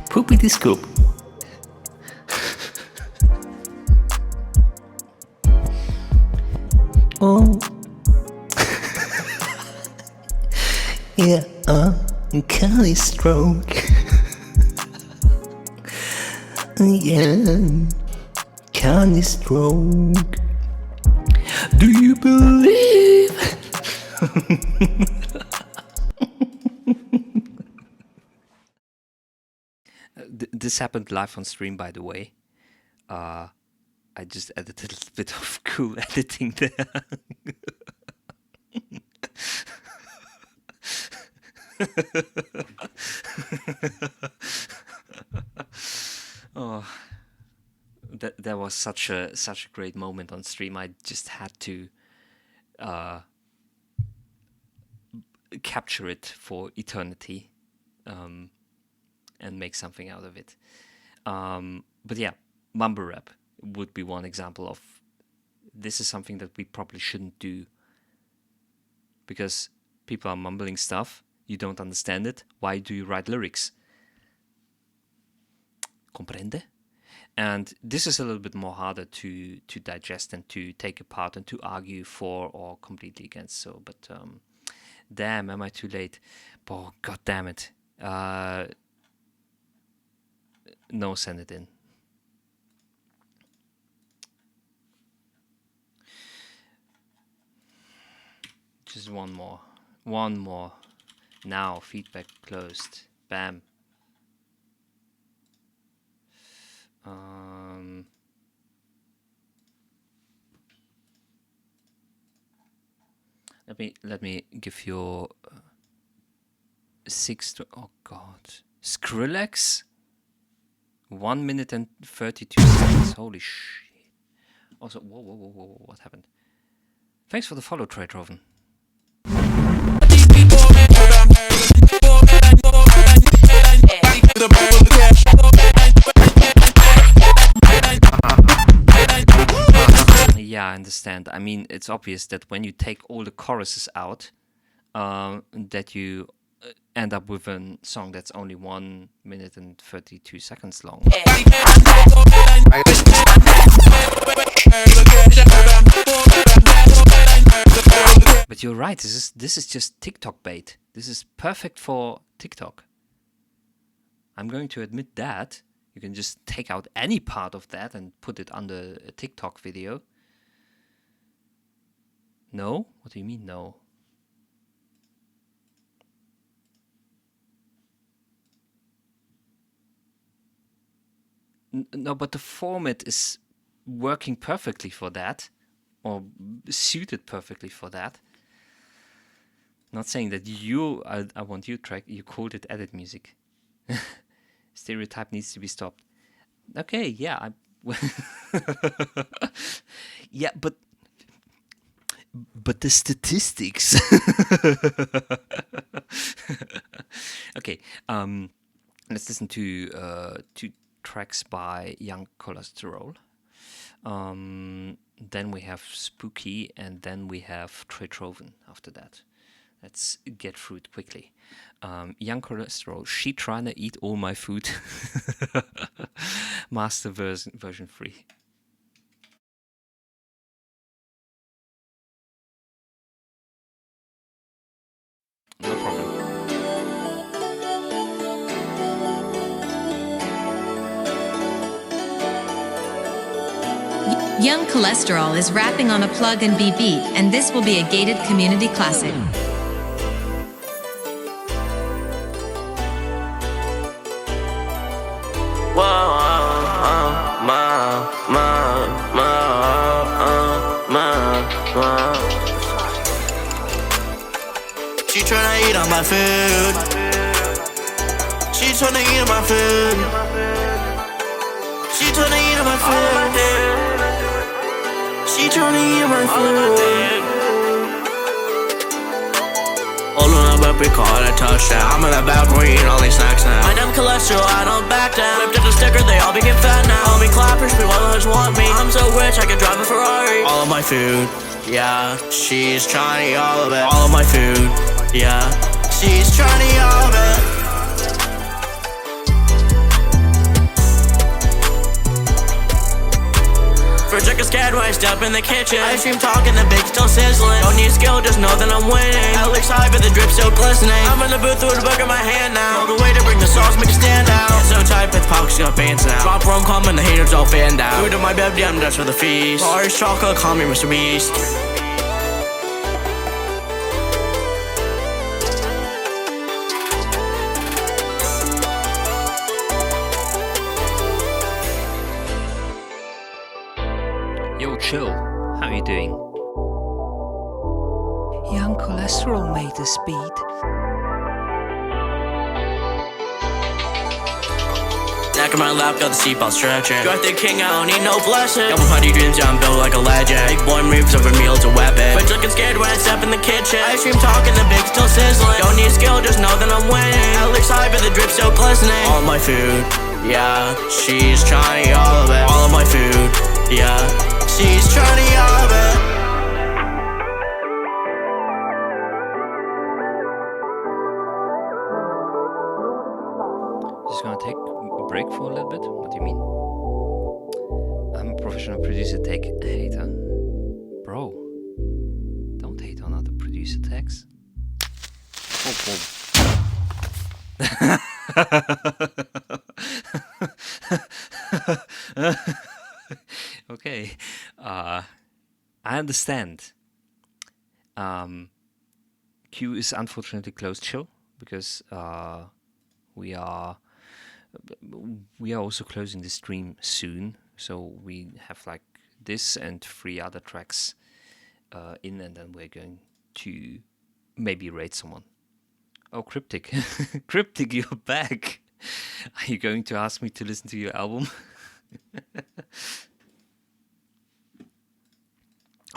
Poopity scoop. Oh. Yeah, Kelly stroke. Yeah, Kelly stroke. Do you believe? This happened live on stream, by the way. I just added a little bit of cool editing there. Oh, that was such a great moment on stream. I just had to capture it for eternity, and make something out of it. But yeah, mumble rap would be one example of this is something that we probably shouldn't do, because people are mumbling stuff, you don't understand it, why do you write lyrics? Comprende? And this is a little bit more harder to digest and to take apart and to argue for or completely against. So, but damn, am I too late? Oh, god damn it. No, send it in. Just one more. Now, feedback closed. Bam. Let me give you 6 to, oh god, Skrillex, 1 minute and 32 seconds. Holy shit! Also, whoa, what happened? Thanks for the follow, Trey Troven. Yeah, I understand. I mean, it's obvious that when you take all the choruses out, that you end up with a song that's only 1 minute and 32 seconds long. But you're right. This is just TikTok bait. This is perfect for TikTok. I'm going to admit that. You can just take out any part of that and put it under a TikTok video. No? What do you mean, no? No, but the format is working perfectly for that, or suited perfectly for that. Not saying that I want you track, you called it edit music. Stereotype needs to be stopped. Okay, yeah. Yeah, but the statistics. Okay, let's listen to 2 tracks by Young Cholesterol. Then we have Spooky, and then we have Trey Troven after that. Let's get through it quickly. Young Cholesterol, She Tryna Eat All My Food. Master version 3. No problem. Young Cholesterol is rapping on a plug and be beat, and this will be a gated community classic. She tryna eat on my food. She tryna eat on my food. She tryna eat on my food. She tryna eat my food. All on a paprika, touchdown. I'm in that balcony eating all these snacks now. My damn cholesterol, I don't back down. Ripped up a sticker, they all became fat now. All me clappers, people all the hoods want me. I'm so rich, I could drive a Ferrari. All of my food, yeah, she's trying to eat all of it. All of my food, yeah, she's trying to eat all of it. For chicken scared when I step in the kitchen. Ice cream talking, the bake still sizzling. Don't need skill, just know that I'm winning. At least high, but the drip still glistening. I'm in the booth with a book in my hand now. The way to bring the sauce, make it stand out. So tight, but the pockets got bands now. Drop rum coming, the haters all fanned out. Food in my bed, I'm just for the feast. Bars, chocolate, call me Mr. Beast. Yo, chill. How you doing? Young cholesterol made this beat. Neck in my lap, got the seatbelt stretching. Got the king, I don't need no blessing. Couple putty dreams, yeah, I'm built like a legend. Big boy moves over meals, a weapon. But looking scared when I step in the kitchen. Ice cream talking, the big still sizzling. Don't need skill, just know that I'm winning. At least high, but the drip still glistening. All of my food, yeah, she's trying to eat all of it. All of my food, yeah, she's trying to eat all of it. Just gonna take a break for a little bit. What do you mean? I'm a professional producer. Take a hater, bro. Don't hate on other producer tags. Okay, I understand. Q is unfortunately closed, chill, because we are also closing the stream soon, so we have like this and 3 other tracks in, and then we're going to maybe raid someone. Oh, Cryptic. Cryptic, you're back. Are you going to ask me to listen to your album?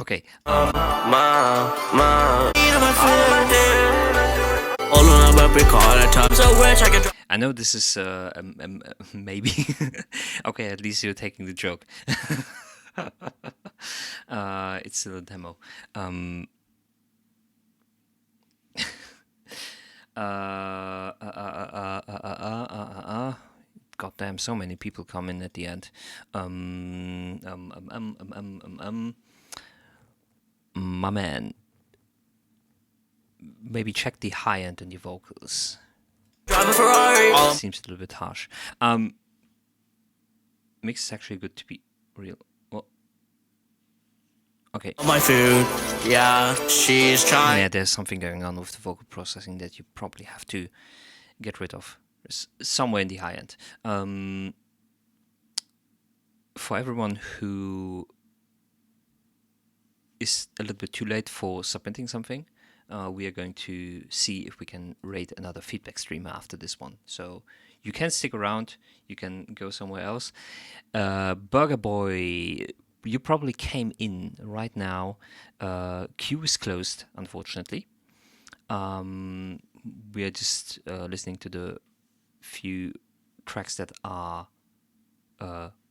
Okay. I know this is maybe. Okay, at least you're taking the joke. It's still a demo. Goddamn, so many people come in at the end. My man, maybe check the high end on your vocals. Seems a little bit harsh. Mix is actually good to be real. Well, okay. My food, yeah, she's trying. Yeah, there's something going on with the vocal processing that you probably have to get rid of. It's somewhere in the high end. For everyone who is a little bit too late for submitting something, we are going to see if we can rate another feedback streamer after this one. So you can stick around, you can go somewhere else. Burger Boy, you probably came in right now. Q is closed, unfortunately. We are just listening to the few tracks that are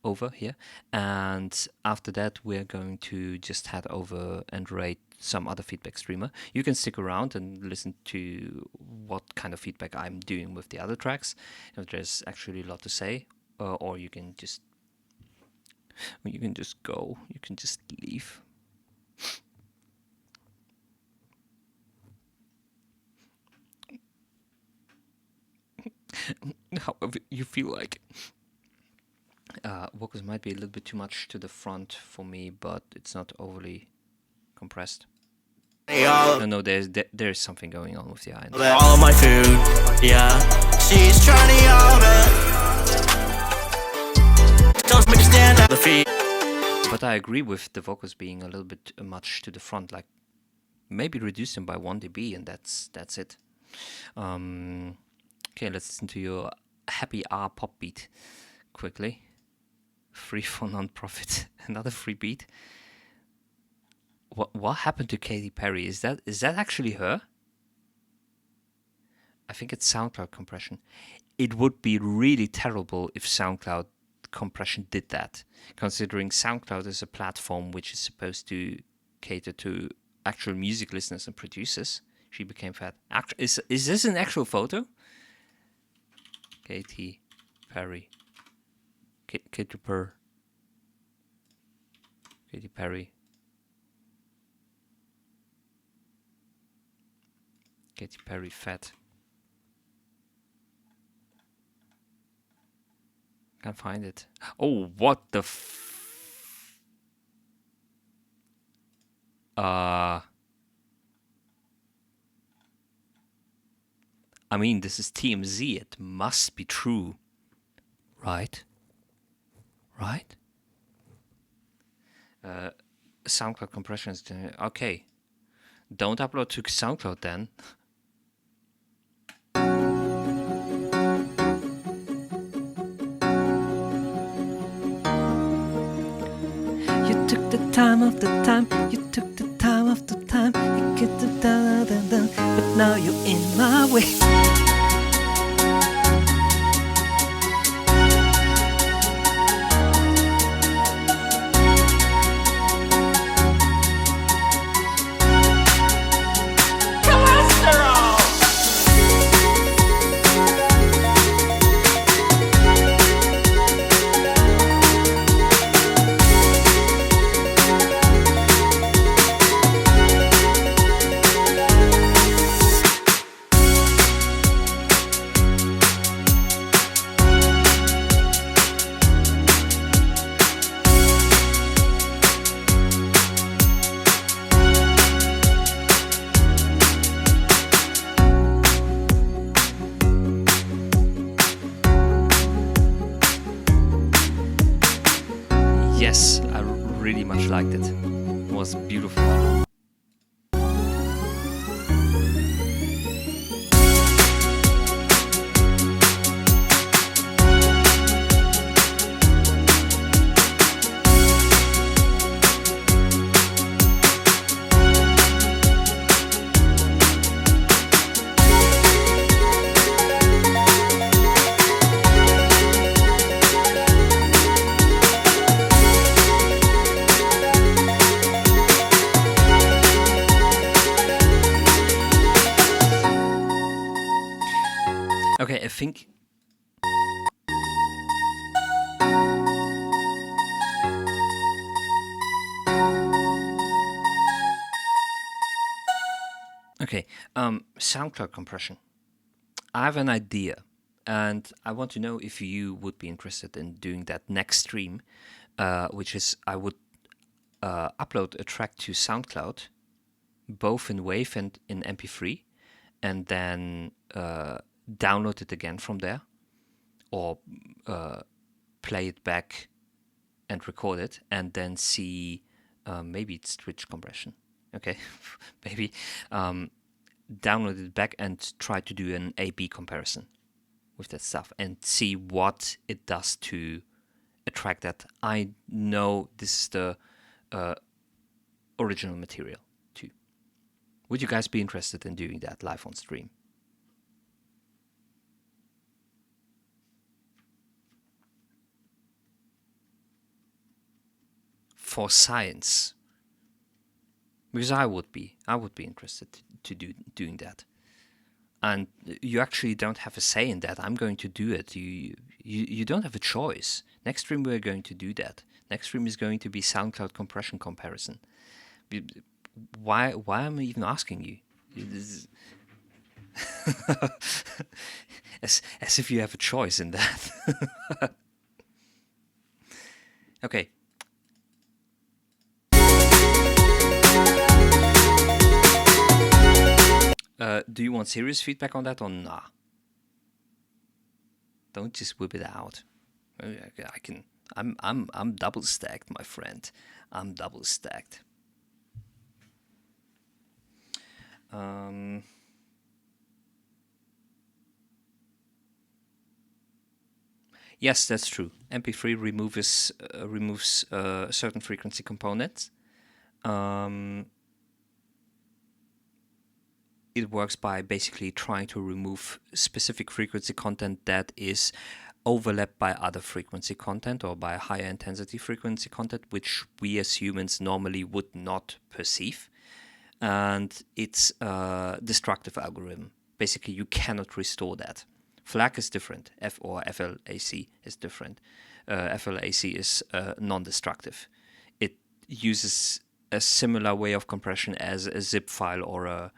over here, and after that we're going to just head over and rate some other feedback streamer. You can stick around and listen to what kind of feedback I'm doing with the other tracks, if there's actually a lot to say, or you can just go, you can just leave. However you feel like. Vocals might be a little bit too much to the front for me, but it's not overly compressed. No, there's something going on with the iron. All of my food, yeah, she's trying to eat all of it. Don't make me stand at the feet. But I agree with the vocals being a little bit much to the front. Like maybe reduce them by 1 dB, and that's it. Okay, let's listen to your happy R pop beat quickly. Free for non-profit. Another free beat. What happened to Katy Perry? Is that actually her? I think it's SoundCloud compression. It would be really terrible if SoundCloud compression did that, considering SoundCloud is a platform which is supposed to cater to actual music listeners and producers. She became fat. Is this an actual photo? Katy Perry. Katy Perry. Katy Perry. Katy Perry fat. Can't find it. Oh, what the I mean, this is TMZ. It must be true. Right? Right? SoundCloud compression is... Okay. Don't upload to SoundCloud then. You took the time of the time. You took the time of the time. You get the da-da-da-da. But now you're in my way. Yes, I really much liked it. It was beautiful. Okay, I think... Okay, SoundCloud compression. I have an idea, and I want to know if you would be interested in doing that next stream, which is I would upload a track to SoundCloud, both in WAV and in MP3, and then download it again from there, or play it back and record it, and then see maybe it's Twitch compression. Okay, maybe download it back and try to do an A/B comparison with that stuff and see what it does to a track that I know this is the original material too. Would you guys be interested in doing that live on stream? For science, because I would be interested to doing that, and you actually don't have a say in that. I'm going to do it. You don't have a choice. Next stream we're going to do that. Next stream is going to be SoundCloud compression comparison. Why am I even asking you? as if you have a choice in that. Okay. Do you want serious feedback on that or nah? Don't just whip it out. I can. I'm double stacked, my friend. I'm double stacked. Yes, that's true. MP3 removes certain frequency components. it works by basically trying to remove specific frequency content that is overlapped by other frequency content or by higher intensity frequency content, which we as humans normally would not perceive. And it's a destructive algorithm. Basically, you cannot restore that. FLAC is different, or FLAC is different. FLAC is non-destructive. It uses a similar way of compression as a zip file or a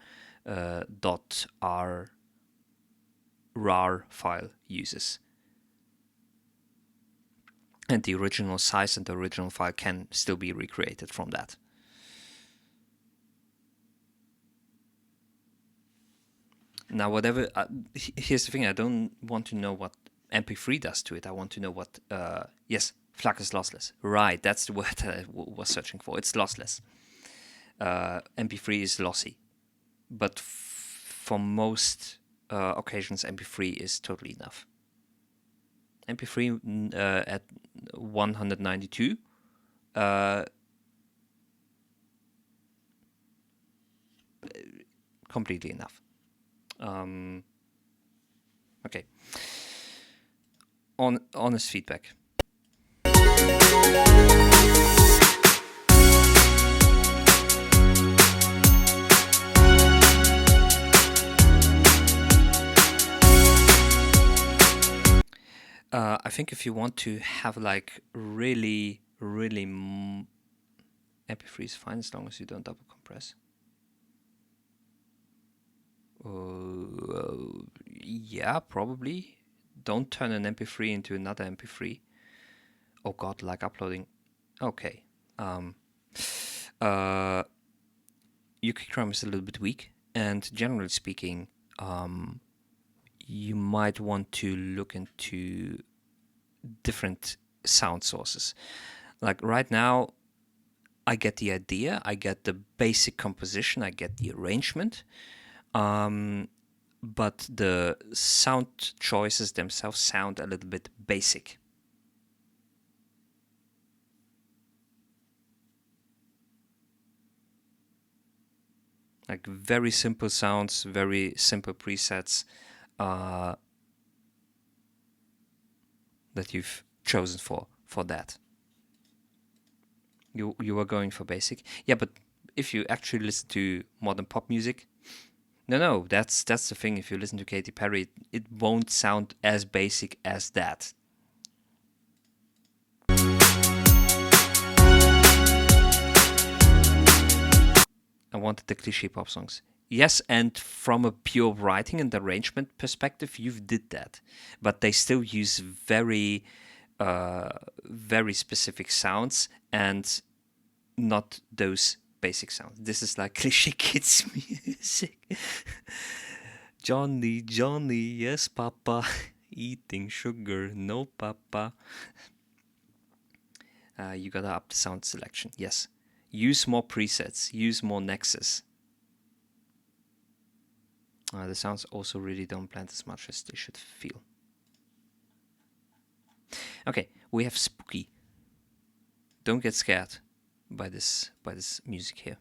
.rar file uses. And the original size and the original file can still be recreated from that. Now, whatever, here's the thing, I don't want to know what MP3 does to it. I want to know what, yes, FLAC is lossless. Right, that's the word I was searching for. It's lossless. MP3 is lossy. But for most occasions, MP3 is totally enough. MP3 at 192 completely enough. Okay. Honest feedback. I think if you want to have like really MP3 is fine as long as you don't double compress. Yeah, probably. Don't turn an MP3 into another MP3. Oh god, like uploading. Okay. Your kick drum is a little bit weak, and generally speaking, you might want to look into different sound sources. Like right now, I get the idea, I get the basic composition, I get the arrangement, but the sound choices themselves sound a little bit basic. Like very simple sounds, very simple presets that you've chosen for that. You were going for basic, yeah, but if you actually listen to modern pop music, no, that's the thing. If you listen to Katy Perry, it won't sound as basic as that. I wanted the cliche pop songs. Yes, and from a pure writing and arrangement perspective, you've did that. But they still use very, very specific sounds and not those basic sounds. This is like cliche kids music. Johnny, yes, papa. Eating sugar, no, papa. You gotta up the sound selection, yes. Use more presets, use more nexus. The sounds also really don't blend as much as they should feel. Okay, we have spooky. Don't get scared by this music here.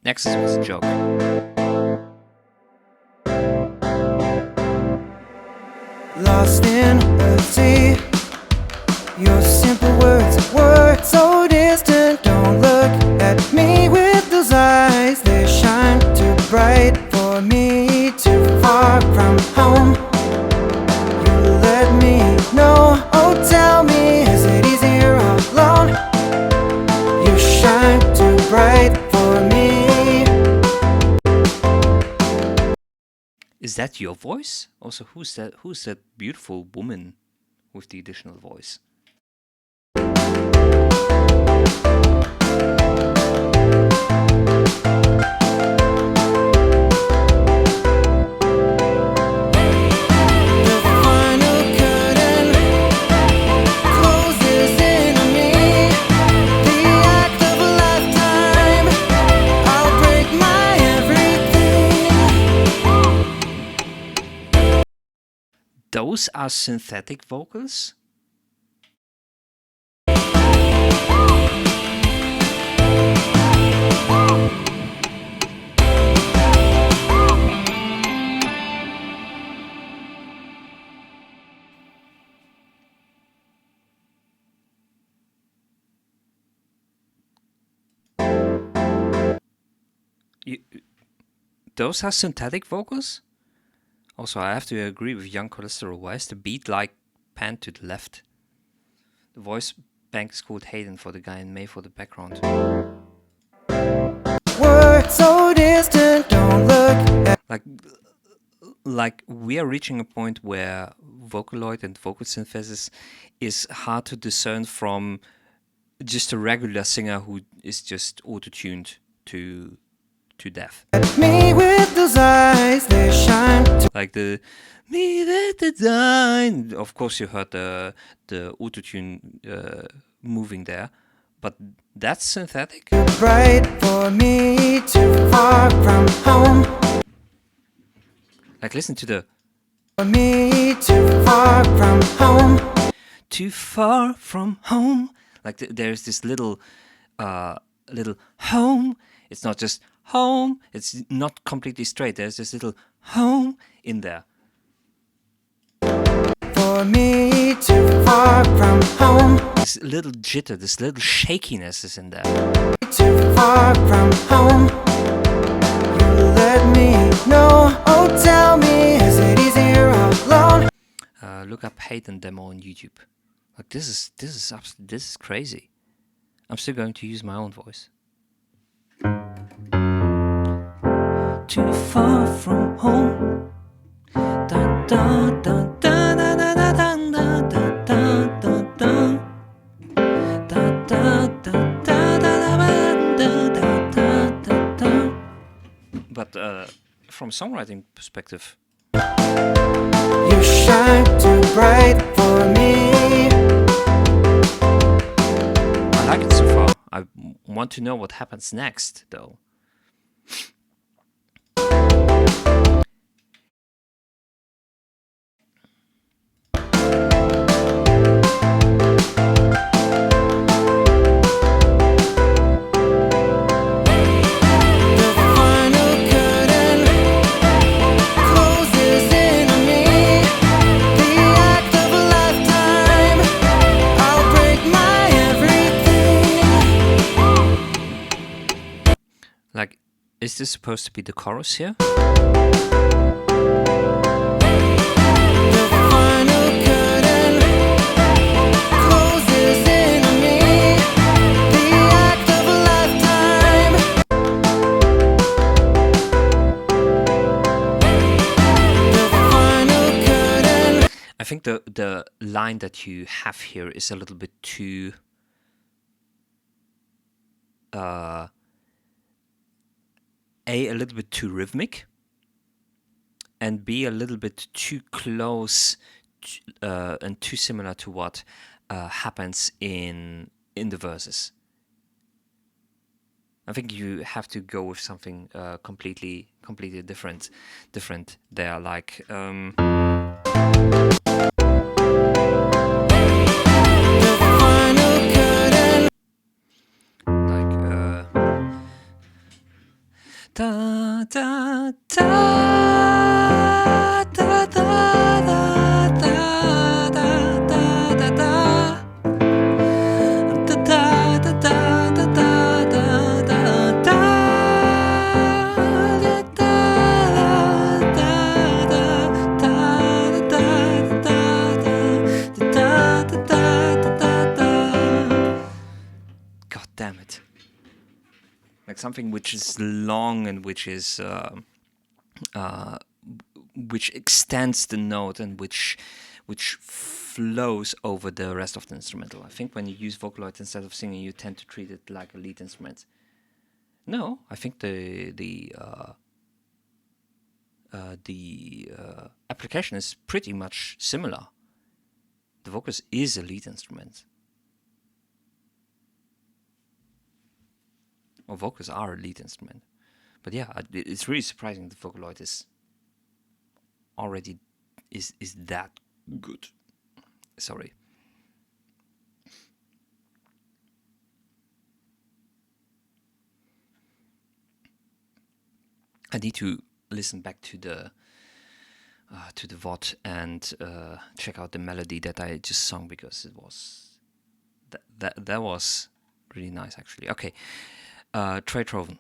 Nexus was a joke. Lost in a sea, your simple words were so distant. Don't look at me with those eyes, they shine too bright for me, too far from home. You let me know, oh tell me, is it easier all alone? You shine too bright for me. Is that your voice? Also, who's that beautiful woman with the additional voice? Those are synthetic vocals? those are synthetic vocals. Also, I have to agree with Young Cholesterol. Why is the beat like panned to the left? The voice bank is called Hayden for the guy and May for the background. Words so distant, don't look at Like we are reaching a point where Vocaloid and vocal synthesis is hard to discern from just a regular singer who is just auto-tuned to death. me with those eyes, they shine. Like the me with the design. Of course, you heard the auto-tune moving there, but that's synthetic. Bright for me, too far from home. Like listen to the For me, too far from home. too far from home. Like there's this little home. It's not just home. It's not completely straight. There's this little home in there. For me, too far from home. This little jitter, this little shakiness is in there. Too far from home. You let me know. Oh, tell me, is it easier alone? Look up Hayden demo on YouTube. Like this is crazy. I'm still going to use my own voice. Too far from home. Da da da da da da da da da da da da. Da da da da da da da da. But from songwriting perspective, you shine too bright for me. I like it so far. I want to know what happens next, though. Like, is this supposed to be the chorus here? I think the line that you have here is a little bit too A little bit too rhythmic, and B, a little bit too close and too similar to what happens in the verses. I think you have to go with something completely different there, like da da da da da da da da da da da. God damn it. Like something which is long and which is which extends the note and which flows over the rest of the instrumental. I think when you use Vocaloid instead of singing, you tend to treat it like a lead instrument. No, I think the application is pretty much similar. The vocals is a lead instrument. Or vocals are a lead instrument. But yeah, it's really surprising that Vocaloid is already is that good. Sorry. I need to listen back to the VOD and check out the melody that I just sung, because it was that was really nice actually. Okay, Trey Troven,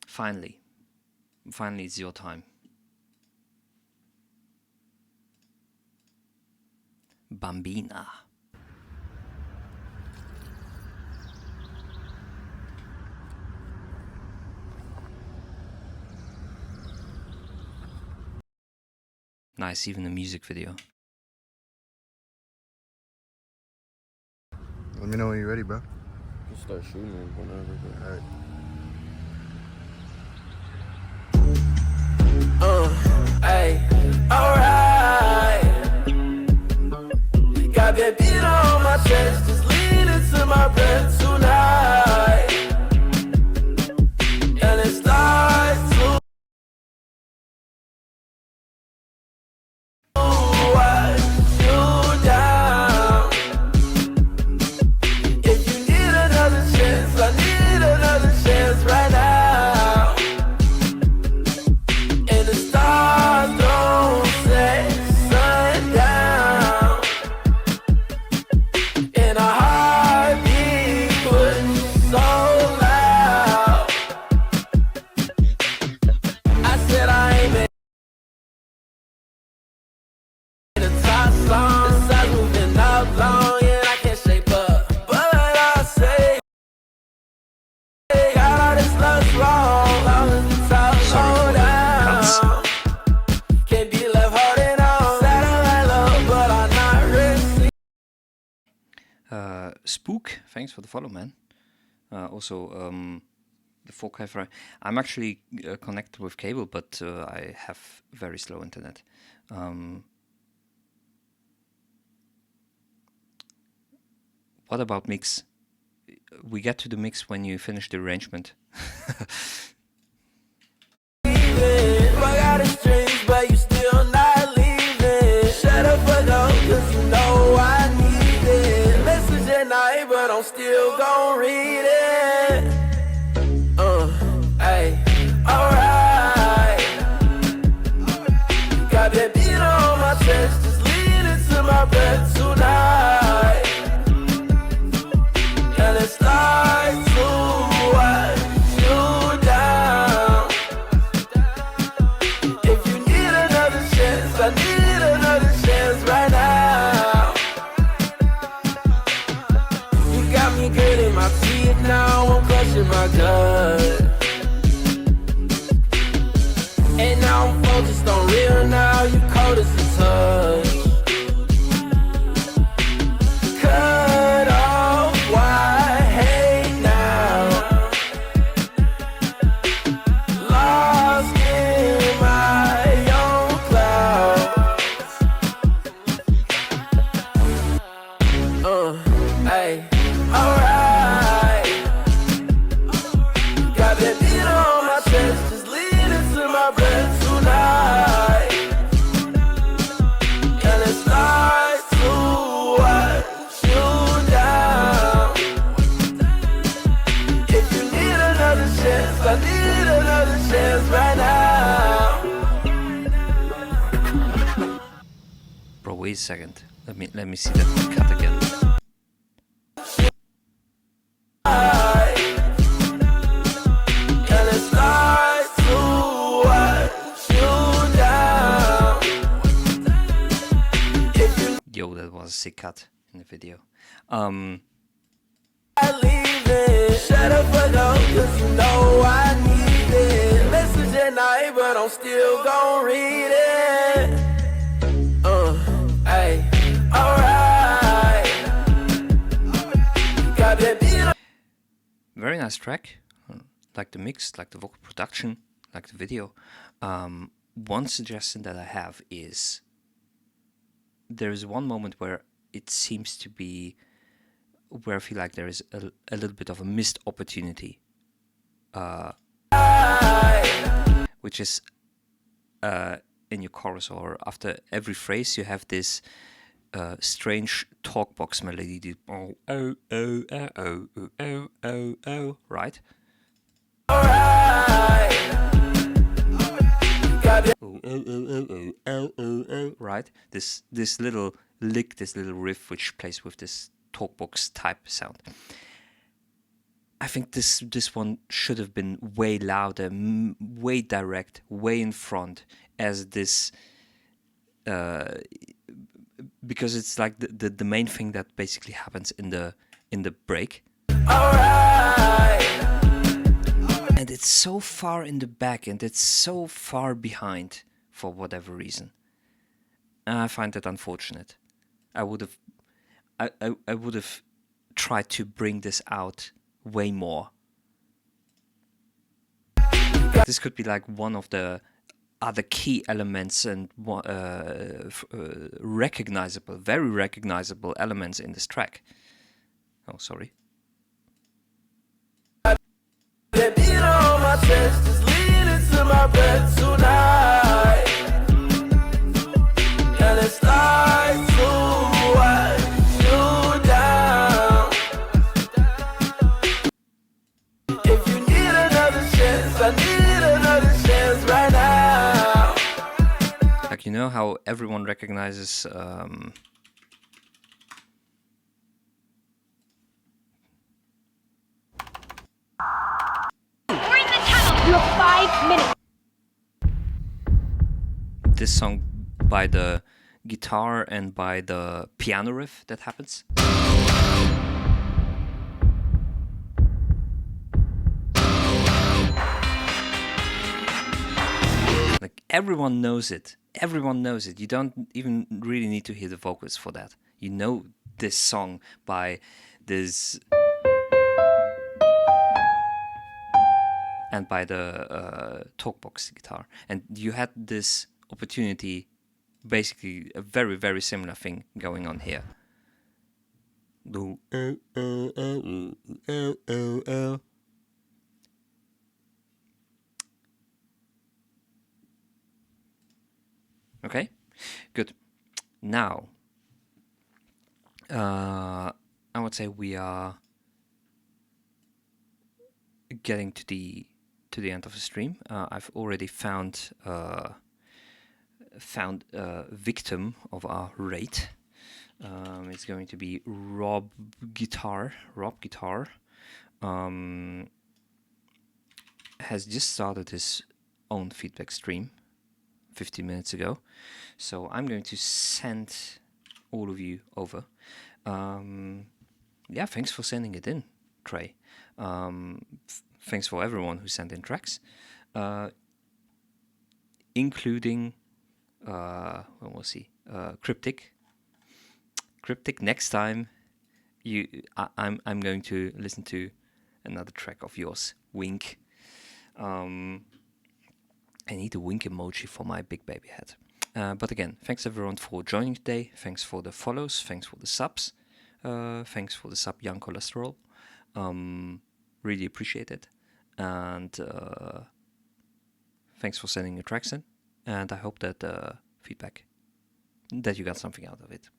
finally Finally, it's your time. Bambina. Nice, even the music video. Let me know when you're ready, bro. Just start shooting whenever. Alright. Hey, alright. Got that beat on my chest, just lean into my breath tonight. And it starts to wash you down. If you need another chance, I need another chance right now. And the stars don't set sundown. And our heartbeat push so loud. I said I ain't made the top song. The side's moving out long and I can't shape up. But I say, got all this love's wrong. Long as the top low down. Can't be left holding on. Satellite love, but I'm not risking. Spook, thanks for the follow, man. Also, the 4K for I'm actually connected with cable, but I have very slow internet. What about mix? We get to the mix when you finish the arrangement. I got a strings, but you still not leaving. Shut up, fuck up, cause you know I need it. Message at night, but I'm still gon' read it. Hey, alright. Got that beat on my chest, just lean into my breath tonight. And it starts to wash you down. If you need another chance, I need another chance right now. You got me good in my teeth now, I'm crushing my gut. And now I'm focused on real now, you cold as a touch. Cut off, why hate now? Lost in my own clouds. Hey, alright. Got that beat on my chest, just lean into my breath tonight. And it starts to wash you down. If you need another chance, I need another chance right now. Bro, wait a second. Let me see that cut again. And it starts to wash you down. If you Yo, that was a sick cut in the video. leave it, shut up, fuck up, cause you know I need it. Message at night, but I'm still gon' read it. Hey, alright. Got that beat on. Very nice track. Like the mix, like the vocal production, like the video. One suggestion that I have is there is one moment where it seems to be where I feel like there is a little bit of a missed opportunity, which is in your chorus or after every phrase you have this strange talk box melody, the oh oh oh oh oh oh oh oh, right? Right? This little lick, this little riff which plays with this talkbox type sound. I think this one should have been way louder, way direct, way in front, as this, because it's like the main thing that basically happens in the break. And it's so far in the back, and it's so far behind for whatever reason. I find that unfortunate. I would have tried to bring this out way more. This could be like one of the other key elements and recognizable, very recognizable elements in this track. Oh, sorry. Like, you know how everyone recognizes We're in the tunnel. You have 5 minutes. this song by the guitar and by the piano riff that happens. Like, everyone knows it. Everyone knows it. You don't even really need to hear the vocals for that. You know this song by this and by the talkbox guitar. And you had this opportunity, basically a very, very similar thing going on here. Okay, good. Now, I would say we are getting to the end of the stream. I've already found a victim of our raid. It's going to be Rob Guitar. Has just started his own feedback stream 15 minutes ago. So I'm going to send all of you over. Yeah, thanks for sending it in, Trey. Thanks for everyone who sent in tracks, including we'll see, Cryptic. Next time, I'm going to listen to another track of yours, Wink. I need a wink emoji for my big baby head. But again, thanks everyone for joining today. Thanks for the follows. Thanks for the subs. Thanks for the sub, Young Cholesterol. Really appreciate it. And thanks for sending your tracks in. And I hope that feedback, that you got something out of it.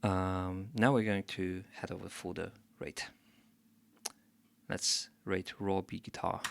Now we're going to head over for the raid. Let's rate Raw B Guitar.